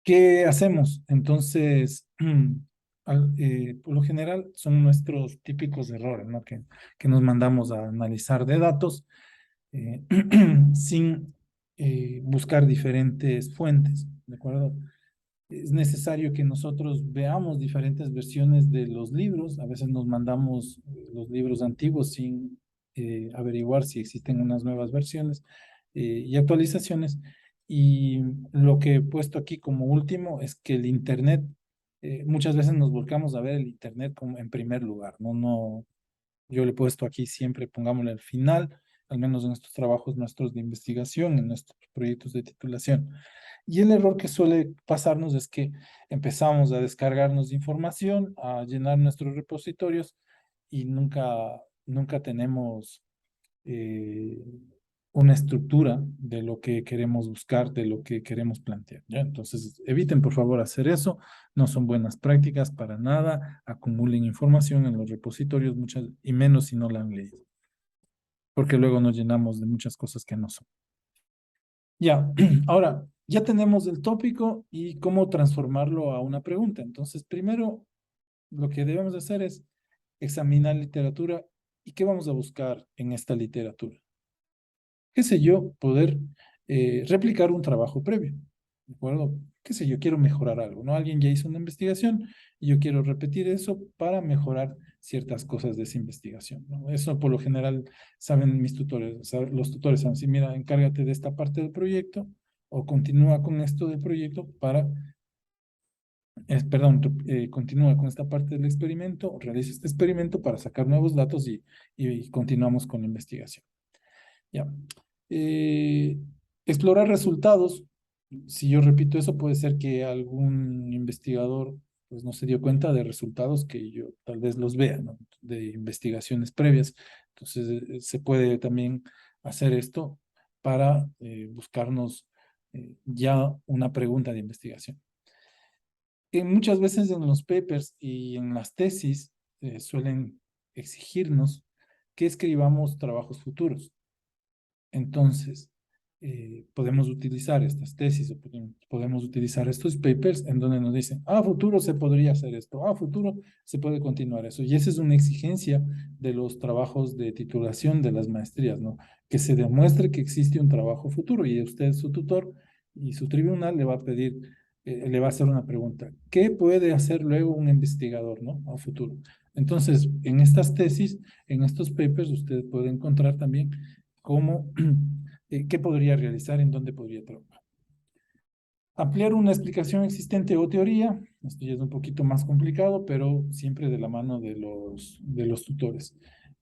¿Qué hacemos? Entonces, por lo general son nuestros típicos errores, ¿no? Que nos mandamos a analizar de datos eh, sin buscar diferentes fuentes, ¿de acuerdo? Es necesario que nosotros veamos diferentes versiones de los libros. A veces nos mandamos los libros antiguos sin averiguar si existen unas nuevas versiones y actualizaciones. Y lo que he puesto aquí como último es que el Internet, muchas veces nos volcamos a ver el Internet como en primer lugar, ¿no? No, yo le he puesto aquí siempre, pongámosle al final, al menos en estos trabajos nuestros de investigación, en nuestros proyectos de titulación. Y el error que suele pasarnos es que empezamos a descargarnos información, a llenar nuestros repositorios y nunca tenemos eh, una estructura de lo que queremos buscar, de lo que queremos plantear, ¿ya? Entonces, eviten por favor hacer eso, no son buenas prácticas para nada, acumulen información en los repositorios, muchas, y menos si no la han leído, porque luego nos llenamos de muchas cosas que no son. Ya, ahora, ya tenemos el tópico y cómo transformarlo a una pregunta. Entonces, primero, lo que debemos hacer es examinar literatura y qué vamos a buscar en esta literatura. Qué sé yo, poder replicar un trabajo previo, ¿de acuerdo? qué sé yo, quiero mejorar algo, ¿no? Alguien ya hizo una investigación y yo quiero repetir eso para mejorar ciertas cosas de esa investigación, ¿no? Eso por lo general saben mis tutores, los tutores saben, si mira, encárgate de esta parte del proyecto o continúa con esto del proyecto para continúa con esta parte del experimento, realiza este experimento para sacar nuevos datos y continuamos con la investigación. Ya. Eh, Explorar resultados. Si yo repito eso, puede ser que algún investigador pues, no se dio cuenta de resultados que yo tal vez los vea, ¿no? De investigaciones previas. Entonces, se puede también hacer esto para buscarnos ya una pregunta de investigación. Muchas veces en los papers y en las tesis suelen exigirnos que escribamos trabajos futuros. Entonces, podemos utilizar estas tesis o podemos utilizar estos papers en donde nos dicen, a futuro se podría hacer esto, a futuro se puede continuar eso. Y esa es una exigencia de los trabajos de titulación de las maestrías, ¿no? Que se demuestre que existe un trabajo futuro y usted, su tutor y su tribunal le va a pedir, le va a hacer una pregunta. ¿Qué puede hacer luego un investigador, ¿no? A futuro. Entonces, en estas tesis, en estos papers, usted puede encontrar también cómo, qué podría realizar, en dónde podría trabajar. Ampliar una explicación existente o teoría, esto ya es un poquito más complicado, pero siempre de la mano de los tutores.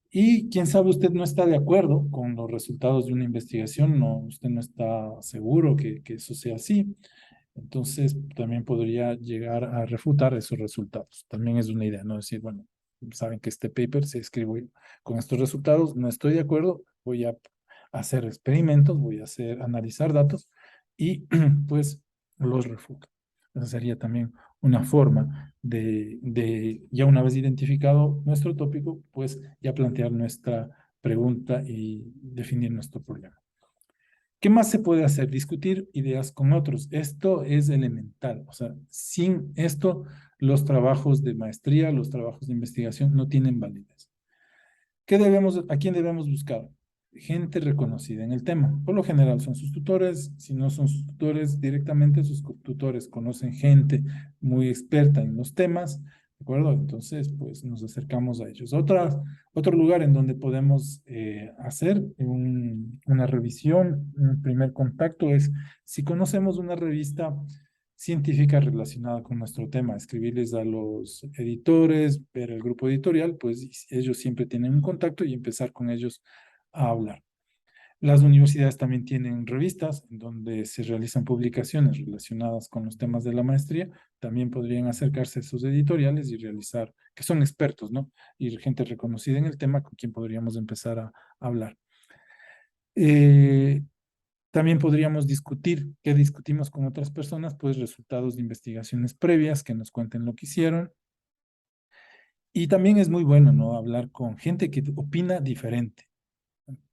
Y quién sabe, usted no está de acuerdo con los resultados de una investigación, no, usted no está seguro que eso sea así, entonces también podría llegar a refutar esos resultados. También es una idea, no decir, bueno, saben que este paper se escribió con estos resultados, no estoy de acuerdo, voy a hacer experimentos, voy a analizar datos y pues los refuto. Esa sería también una forma de, ya una vez identificado nuestro tópico, pues ya plantear nuestra pregunta y definir nuestro problema. ¿Qué más se puede hacer? Discutir ideas con otros. Esto es elemental. O sea, sin esto, los trabajos de maestría, los trabajos de investigación no tienen validez. ¿A quién debemos buscar? Gente reconocida en el tema. Por lo general son sus tutores. Si no son sus tutores directamente, sus tutores conocen gente muy experta en los temas. ¿De acuerdo? Entonces, pues nos acercamos a ellos. Otro lugar en donde podemos hacer una revisión, un primer contacto es si conocemos una revista científica relacionada con nuestro tema, escribirles a los editores, ver el grupo editorial, pues ellos siempre tienen un contacto y empezar con ellos a hablar. Las universidades también tienen revistas en donde se realizan publicaciones relacionadas con los temas de la maestría. También podrían acercarse a esos editoriales y realizar, que son expertos, ¿no? Y gente reconocida en el tema con quien podríamos empezar a hablar. También podríamos discutir, ¿qué discutimos con otras personas? Pues resultados de investigaciones previas, que nos cuenten lo que hicieron. Y también es muy bueno, ¿no? Hablar con gente que opina diferente.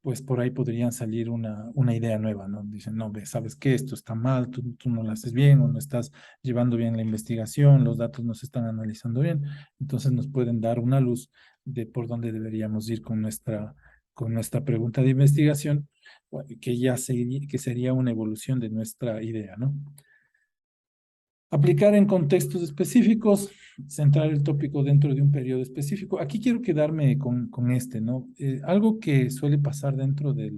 Pues por ahí podrían salir una idea nueva, ¿no? Dicen, no, ¿sabes qué? Esto está mal, tú no lo haces bien o no estás llevando bien la investigación, los datos no se están analizando bien. Entonces nos pueden dar una luz de por dónde deberíamos ir con nuestra pregunta de investigación, que sería una evolución de nuestra idea, ¿no? Aplicar en contextos específicos, centrar el tópico dentro de un periodo específico. Aquí quiero quedarme con ¿no? Algo que suele pasar dentro de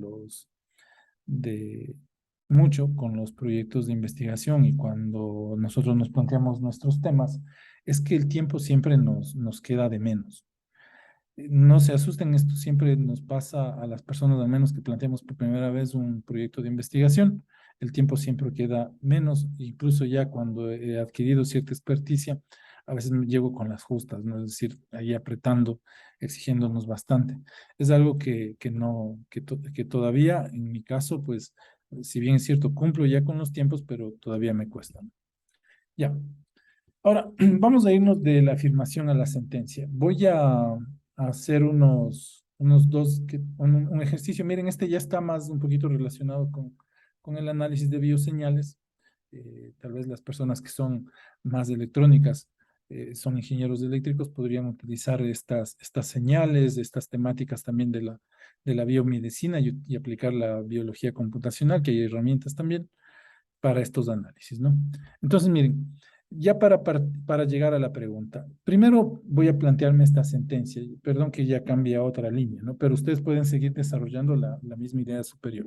mucho con los proyectos de investigación y cuando nosotros nos planteamos nuestros temas, es que el tiempo siempre nos queda de menos. No se asusten, esto siempre nos pasa a las personas, al menos que planteamos por primera vez un proyecto de investigación. El tiempo siempre queda menos, incluso ya cuando he adquirido cierta experticia, a veces me llego con las justas, ¿no? Es decir, ahí apretando, exigiéndonos bastante. Es algo que todavía, en mi caso, pues, si bien es cierto, cumplo ya con los tiempos, pero todavía me cuesta, ¿no? Ya. Ahora, vamos a irnos de la afirmación a la sentencia. Voy a hacer un ejercicio. Miren, este ya está más un poquito relacionado con el análisis de bioseñales. Tal vez las personas que son más electrónicas, son ingenieros eléctricos, podrían utilizar estas señales, estas temáticas también de la biomedicina y aplicar la biología computacional, que hay herramientas también. para estos análisis, ¿no? Entonces, miren, ya para llegar a la pregunta, primero voy a plantearme esta sentencia, perdón que ya cambie a otra línea, ¿no? Pero ustedes pueden seguir desarrollando la misma idea superior.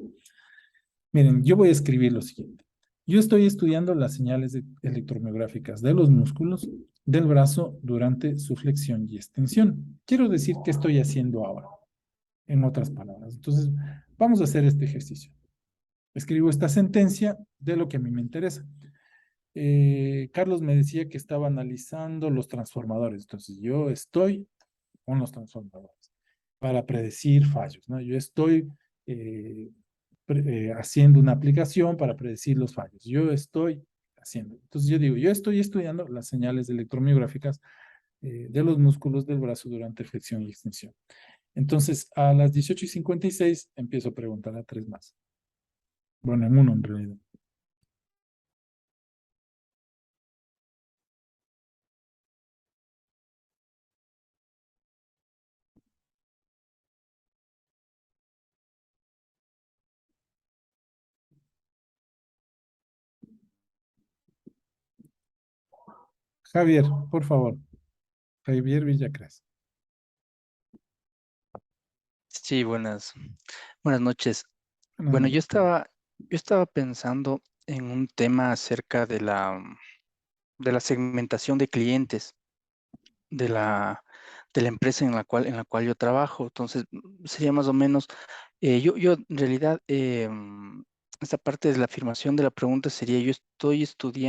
Miren, yo voy a escribir lo siguiente. Yo estoy estudiando las señales electromiográficas de los músculos del brazo durante su flexión y extensión. Quiero decir qué estoy haciendo ahora, en otras palabras. Entonces, vamos a hacer este ejercicio. Escribo esta sentencia de lo que a mí me interesa. Carlos me decía que estaba analizando los transformadores. Entonces, yo estoy con los transformadores para predecir fallos, ¿no? Yo estoy haciendo una aplicación para predecir los fallos. Yo estoy haciendo. Entonces, yo digo, yo estoy estudiando las señales electromiográficas de los músculos del brazo durante flexión y extensión. Entonces, a las 18:56 empiezo a preguntar a 3 más. Bueno, en uno en realidad. Javier, por favor. Javier Villacrés. Sí, buenas noches. Buenas Bueno, noches. yo estaba pensando en un tema acerca de la segmentación de clientes de de la empresa en la cual yo trabajo. Entonces, sería más o menos, yo en realidad, esta parte de la afirmación de la pregunta sería, yo estoy y estoy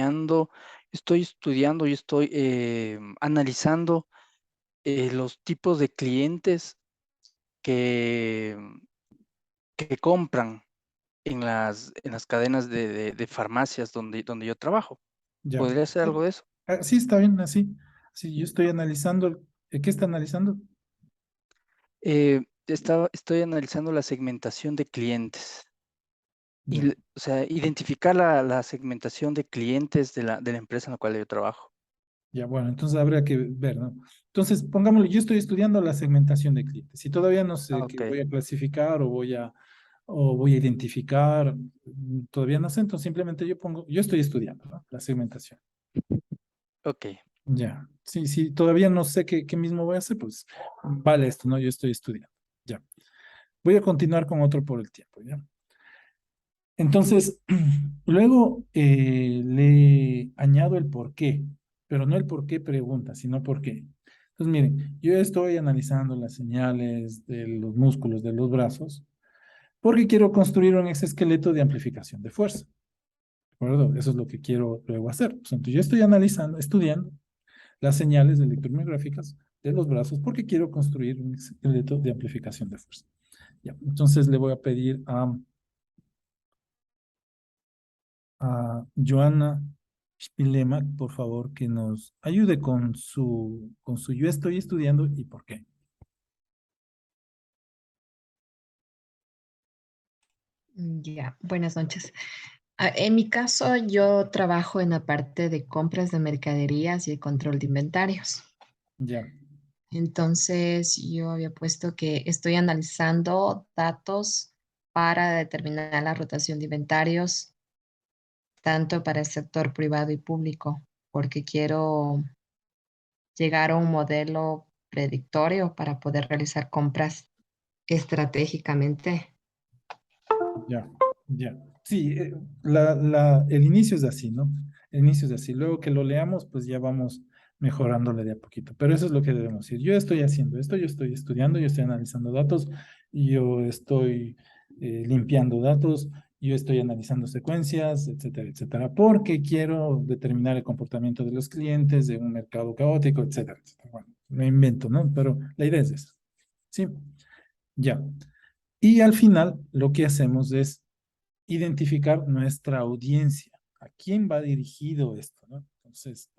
analizando los tipos de clientes que, que compran en las cadenas de farmacias donde yo trabajo. Ya. ¿Podría ser algo de eso? Sí, está bien, así. Sí, yo estoy analizando. ¿Qué está analizando? Estoy analizando la segmentación de clientes. Ya. O sea, identificar la segmentación de clientes de la empresa en la cual yo trabajo. Ya, bueno, entonces habría que ver, ¿no? Entonces, pongámoslo, yo estoy estudiando la segmentación de clientes. Si todavía no sé qué Ok, voy a clasificar o voy a identificar, todavía no sé, entonces simplemente yo pongo, yo estoy estudiando, ¿no? La segmentación. ok. Ya, sí, sí, todavía no sé qué mismo voy a hacer, pues vale esto, ¿no? Yo estoy estudiando. Ya. Voy a continuar con otro por el tiempo, ¿ya? Entonces, luego le añado el por qué, pero no el por qué pregunta, sino por qué. Entonces, miren, yo estoy analizando las señales de los músculos de los brazos porque quiero construir un exoesqueleto de amplificación de fuerza. ¿De acuerdo? Eso es lo que quiero luego hacer. Pues, entonces, yo estoy analizando, estudiando las señales electromiográficas de los brazos porque quiero construir un exoesqueleto de amplificación de fuerza. Ya, entonces le voy a pedir a Joana Spilemak, por favor, que nos ayude con su yo estoy estudiando y por qué. Ya, buenas noches. En mi caso, yo trabajo en la parte de compras de mercaderías y el control de inventarios. Ya, Entonces, yo había puesto que estoy analizando datos para determinar la rotación de inventarios, tanto para el sector privado y público, porque quiero llegar a un modelo predictorio para poder realizar compras estratégicamente. ya, ya. Sí, el inicio es así, ¿no? El inicio es así. Luego que lo leamos, pues ya vamos mejorándole de a poquito. Pero eso es lo que debemos decir. Yo estoy haciendo esto, yo estoy estudiando, yo estoy analizando datos, yo estoy limpiando datos, yo estoy analizando secuencias, etcétera, etcétera, porque quiero determinar el comportamiento de los clientes de un mercado caótico, etcétera, etcétera. Bueno, me invento, ¿no? Pero la idea es esa. Sí, ya. Y al final, lo que hacemos es identificar nuestra audiencia. ¿A quién va dirigido esto? ¿No? Entonces,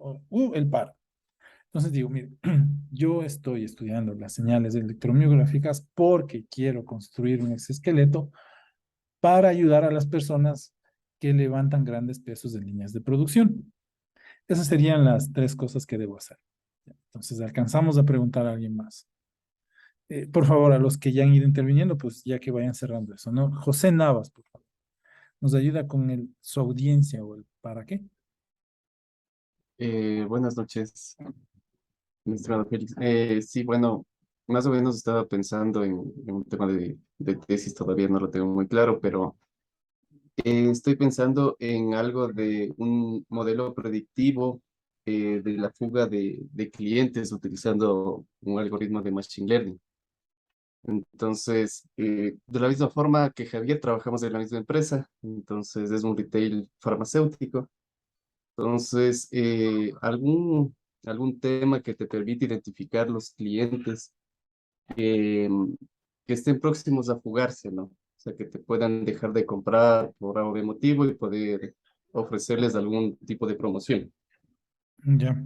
el par. Entonces digo, mire, yo estoy estudiando las señales electromiográficas porque quiero construir un exoesqueleto para ayudar a las personas que levantan grandes pesos en líneas de producción. Esas serían las 3 cosas que debo hacer. Entonces, alcanzamos a preguntar a alguien más. Por favor, a los que ya han ido interviniendo, pues ya que vayan cerrando eso, ¿no? José Navas, por favor. nos ayuda con su audiencia o el para qué. Buenas noches, mi estimado Félix. Sí, bueno, más o menos estaba pensando en un tema de tesis, todavía no lo tengo muy claro, pero estoy pensando en algo de un modelo predictivo de la fuga de clientes utilizando un algoritmo de Machine Learning. Entonces, de la misma forma que Javier, trabajamos en la misma empresa, entonces es un retail farmacéutico. Entonces, algún tema que te permite identificar los clientes eh, que estén próximos a fugarse, ¿no? O sea, que te puedan dejar de comprar por algún motivo y poder ofrecerles algún tipo de promoción. Ya.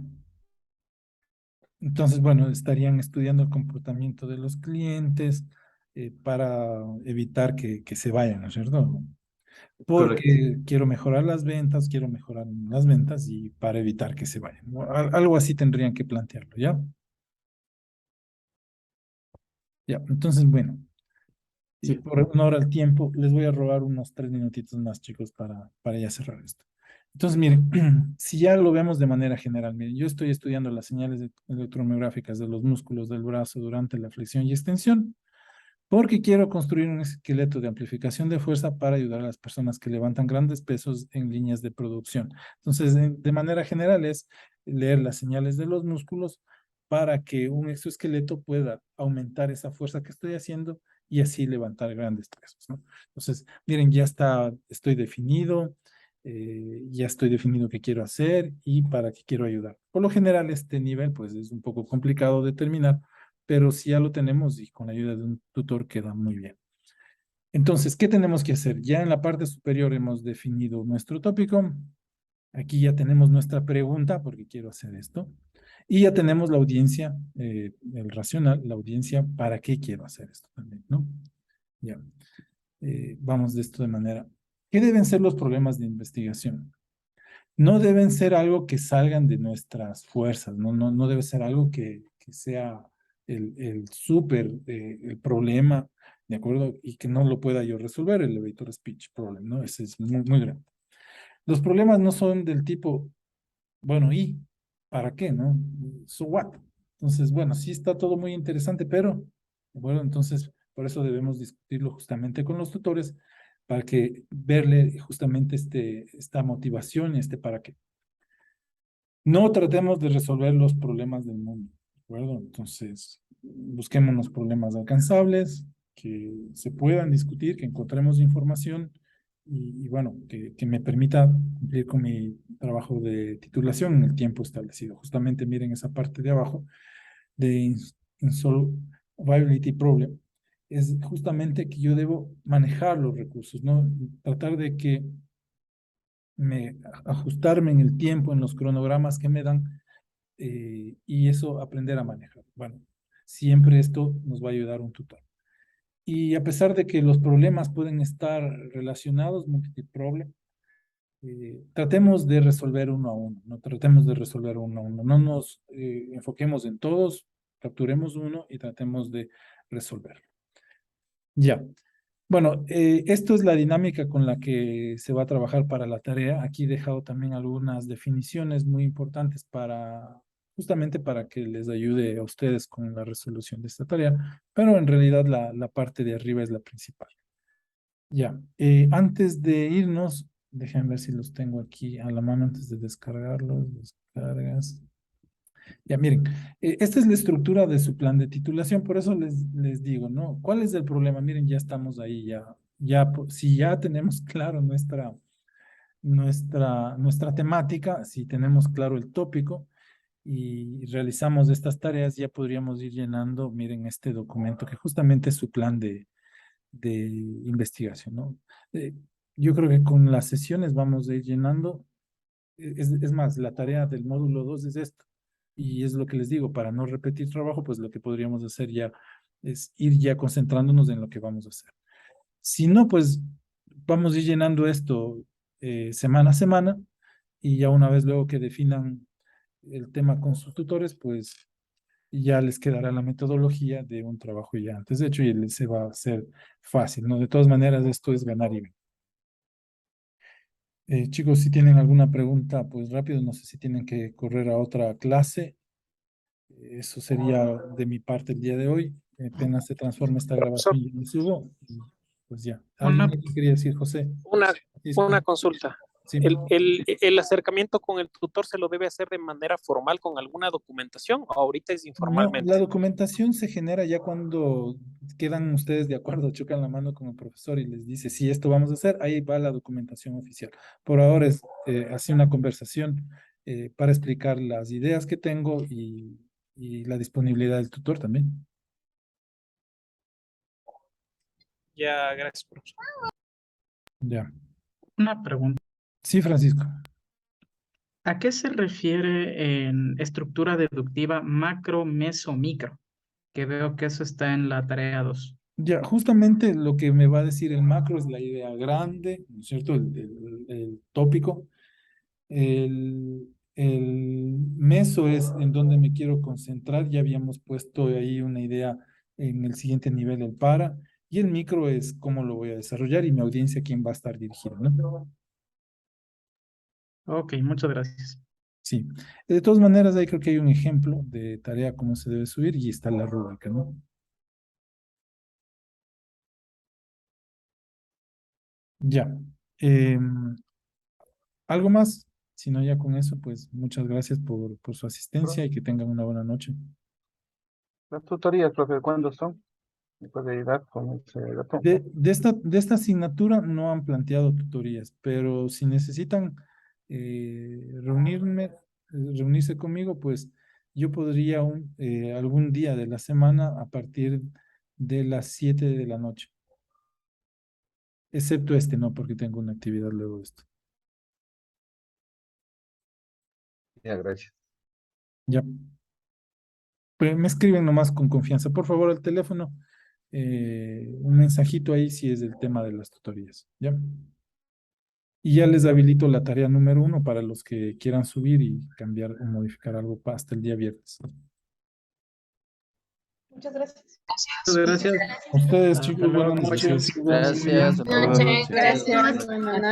Entonces, bueno, estarían estudiando el comportamiento de los clientes para evitar que se vayan, ¿no es cierto? Correcto. Porque quiero mejorar las ventas y para evitar que se vayan, ¿no? Algo así tendrían que plantearlo, ¿ya? Ya, entonces, bueno, y Sí, por honor al tiempo, les voy a robar unos 3 minutitos más, chicos, para ya cerrar esto. Entonces, miren, si ya lo vemos de manera general, miren, yo estoy estudiando las señales electromiográficas de los músculos del brazo durante la flexión y extensión, porque quiero construir un esqueleto de amplificación de fuerza para ayudar a las personas que levantan grandes pesos en líneas de producción. Entonces, de manera general es leer las señales de los músculos para que un exoesqueleto pueda aumentar esa fuerza que estoy haciendo y así levantar grandes pesos, ¿no? Entonces, miren, estoy definido, ya estoy definido qué quiero hacer y para qué quiero ayudar. Por lo general, este nivel, pues, es un poco complicado de determinar, pero si ya lo tenemos y con la ayuda de un tutor queda muy bien. Entonces, ¿qué tenemos que hacer? Ya en la parte superior hemos definido nuestro tópico. Aquí ya tenemos nuestra pregunta, porque quiero hacer esto. Y ya tenemos la audiencia, el racional, la audiencia, ¿para qué quiero hacer esto también, no? Ya. Vamos de esto de manera. ¿Qué deben ser los problemas de investigación? No deben ser algo que salgan de nuestras fuerzas, no debe ser algo que sea el súper, el problema, ¿de acuerdo? Y que no lo pueda yo resolver, el elevator speech problem, ¿no? Ese es muy, muy grande. Los problemas no son del tipo, bueno, ¿y para qué, no? So what? Entonces, bueno, sí está todo muy interesante, pero, bueno, entonces, por eso debemos discutirlo justamente con los tutores, para que verle justamente esta motivación y este para qué. No tratemos de resolver los problemas del mundo, ¿de acuerdo? Entonces, busquemos los problemas alcanzables, que se puedan discutir, que encontremos información y bueno, que me permita cumplir con mi trabajo de titulación en el tiempo establecido. Justamente miren esa parte de abajo de Insolvability Problem. Es justamente que yo debo manejar los recursos, ¿no? Tratar de que ajustarme en el tiempo, en los cronogramas que me dan y eso aprender a manejar. Bueno, siempre esto nos va a ayudar un tutor. Y a pesar de que los problemas pueden estar relacionados, multiproblem, tratemos de resolver uno a uno, no tratemos de resolver uno a uno, no nos enfoquemos en todos, capturemos uno y tratemos de resolverlo. Ya. Bueno, esto es la dinámica con la que se va a trabajar para la tarea. Aquí he dejado también algunas definiciones muy importantes justamente para que les ayude a ustedes con la resolución de esta tarea, pero en realidad la parte de arriba es la principal. Ya, antes de irnos, déjenme ver si los tengo aquí a la mano antes de descargarlos. Descargas. Ya, miren, esta es la estructura de su plan de titulación, por eso les digo, ¿no? ¿Cuál es el problema? Miren, ya estamos ahí, si ya tenemos claro nuestra temática, si tenemos claro el tópico y realizamos estas tareas, ya podríamos ir llenando, miren, este documento que justamente es su plan de investigación, ¿no? Yo creo que con las sesiones vamos a ir llenando, es más, la tarea del módulo 2 es esto. Y es lo que les digo, para no repetir trabajo, pues lo que podríamos hacer ya es ir ya concentrándonos en lo que vamos a hacer. Si no, pues vamos a ir llenando esto semana a semana y ya una vez luego que definan el tema con sus tutores, pues ya les quedará la metodología de un trabajo ya antes de hecho y se va a hacer fácil, ¿no? De todas maneras, esto es ganar y ganar. Chicos, si tienen alguna pregunta, pues rápido, no sé si tienen que correr a otra clase. Eso sería de mi parte el día de hoy. Apenas se transforma esta Profesor, grabación, yo me subo y pues ya. Una, ¿Alguien aquí quería decir, José? una Disculpe. consulta. Sí. El acercamiento con el tutor se lo debe hacer de manera formal con alguna documentación o ahorita es No, informalmente. la documentación se genera ya cuando quedan ustedes de acuerdo, chocan la mano con el profesor y les dice, si esto vamos a hacer, ahí va la documentación oficial. Por ahora es así una conversación para explicar las ideas que tengo y la disponibilidad del tutor también. Ya, gracias, profesor. Ya. una pregunta. Sí, Francisco. ¿A qué se refiere en estructura deductiva macro, meso, micro? Que veo que eso está en la tarea 2. Ya, justamente lo que me va a decir el macro es la idea grande, ¿no es cierto? El tópico. El meso es en donde me quiero concentrar. Ya habíamos puesto ahí una idea en el siguiente nivel, el para. Y el micro es cómo lo voy a desarrollar y mi audiencia a quién va a estar dirigida, ¿no? Ok, muchas gracias. Sí. De todas maneras, ahí creo que hay un ejemplo de tarea, cómo se debe subir y está la rúbrica, ¿no? Ya. ¿Algo más? Si no, ya con eso, pues muchas gracias por su asistencia y que tengan una buena noche. Las tutorías, profe, ¿cuándo son? ¿Me puede ayudar con ese dato? De esta asignatura no han planteado tutorías, pero si necesitan reunirse conmigo, pues yo podría algún día de la semana a partir de las 7 de la noche. Excepto este, no, porque tengo una actividad luego de esto. Ya, gracias. Ya. Pero me escriben nomás con confianza. Por favor, al teléfono, un mensajito ahí si es el tema de las tutorías. ¿Ya? Y ya les habilito la tarea número 1 para los que quieran subir y cambiar o modificar algo hasta el día viernes. Muchas gracias. Muchas gracias. A ustedes, Hasta chicos, luego, buenas noches. compañeros. Que vean muy bien. Gracias. Hasta luego. Gracias. Buenas noches.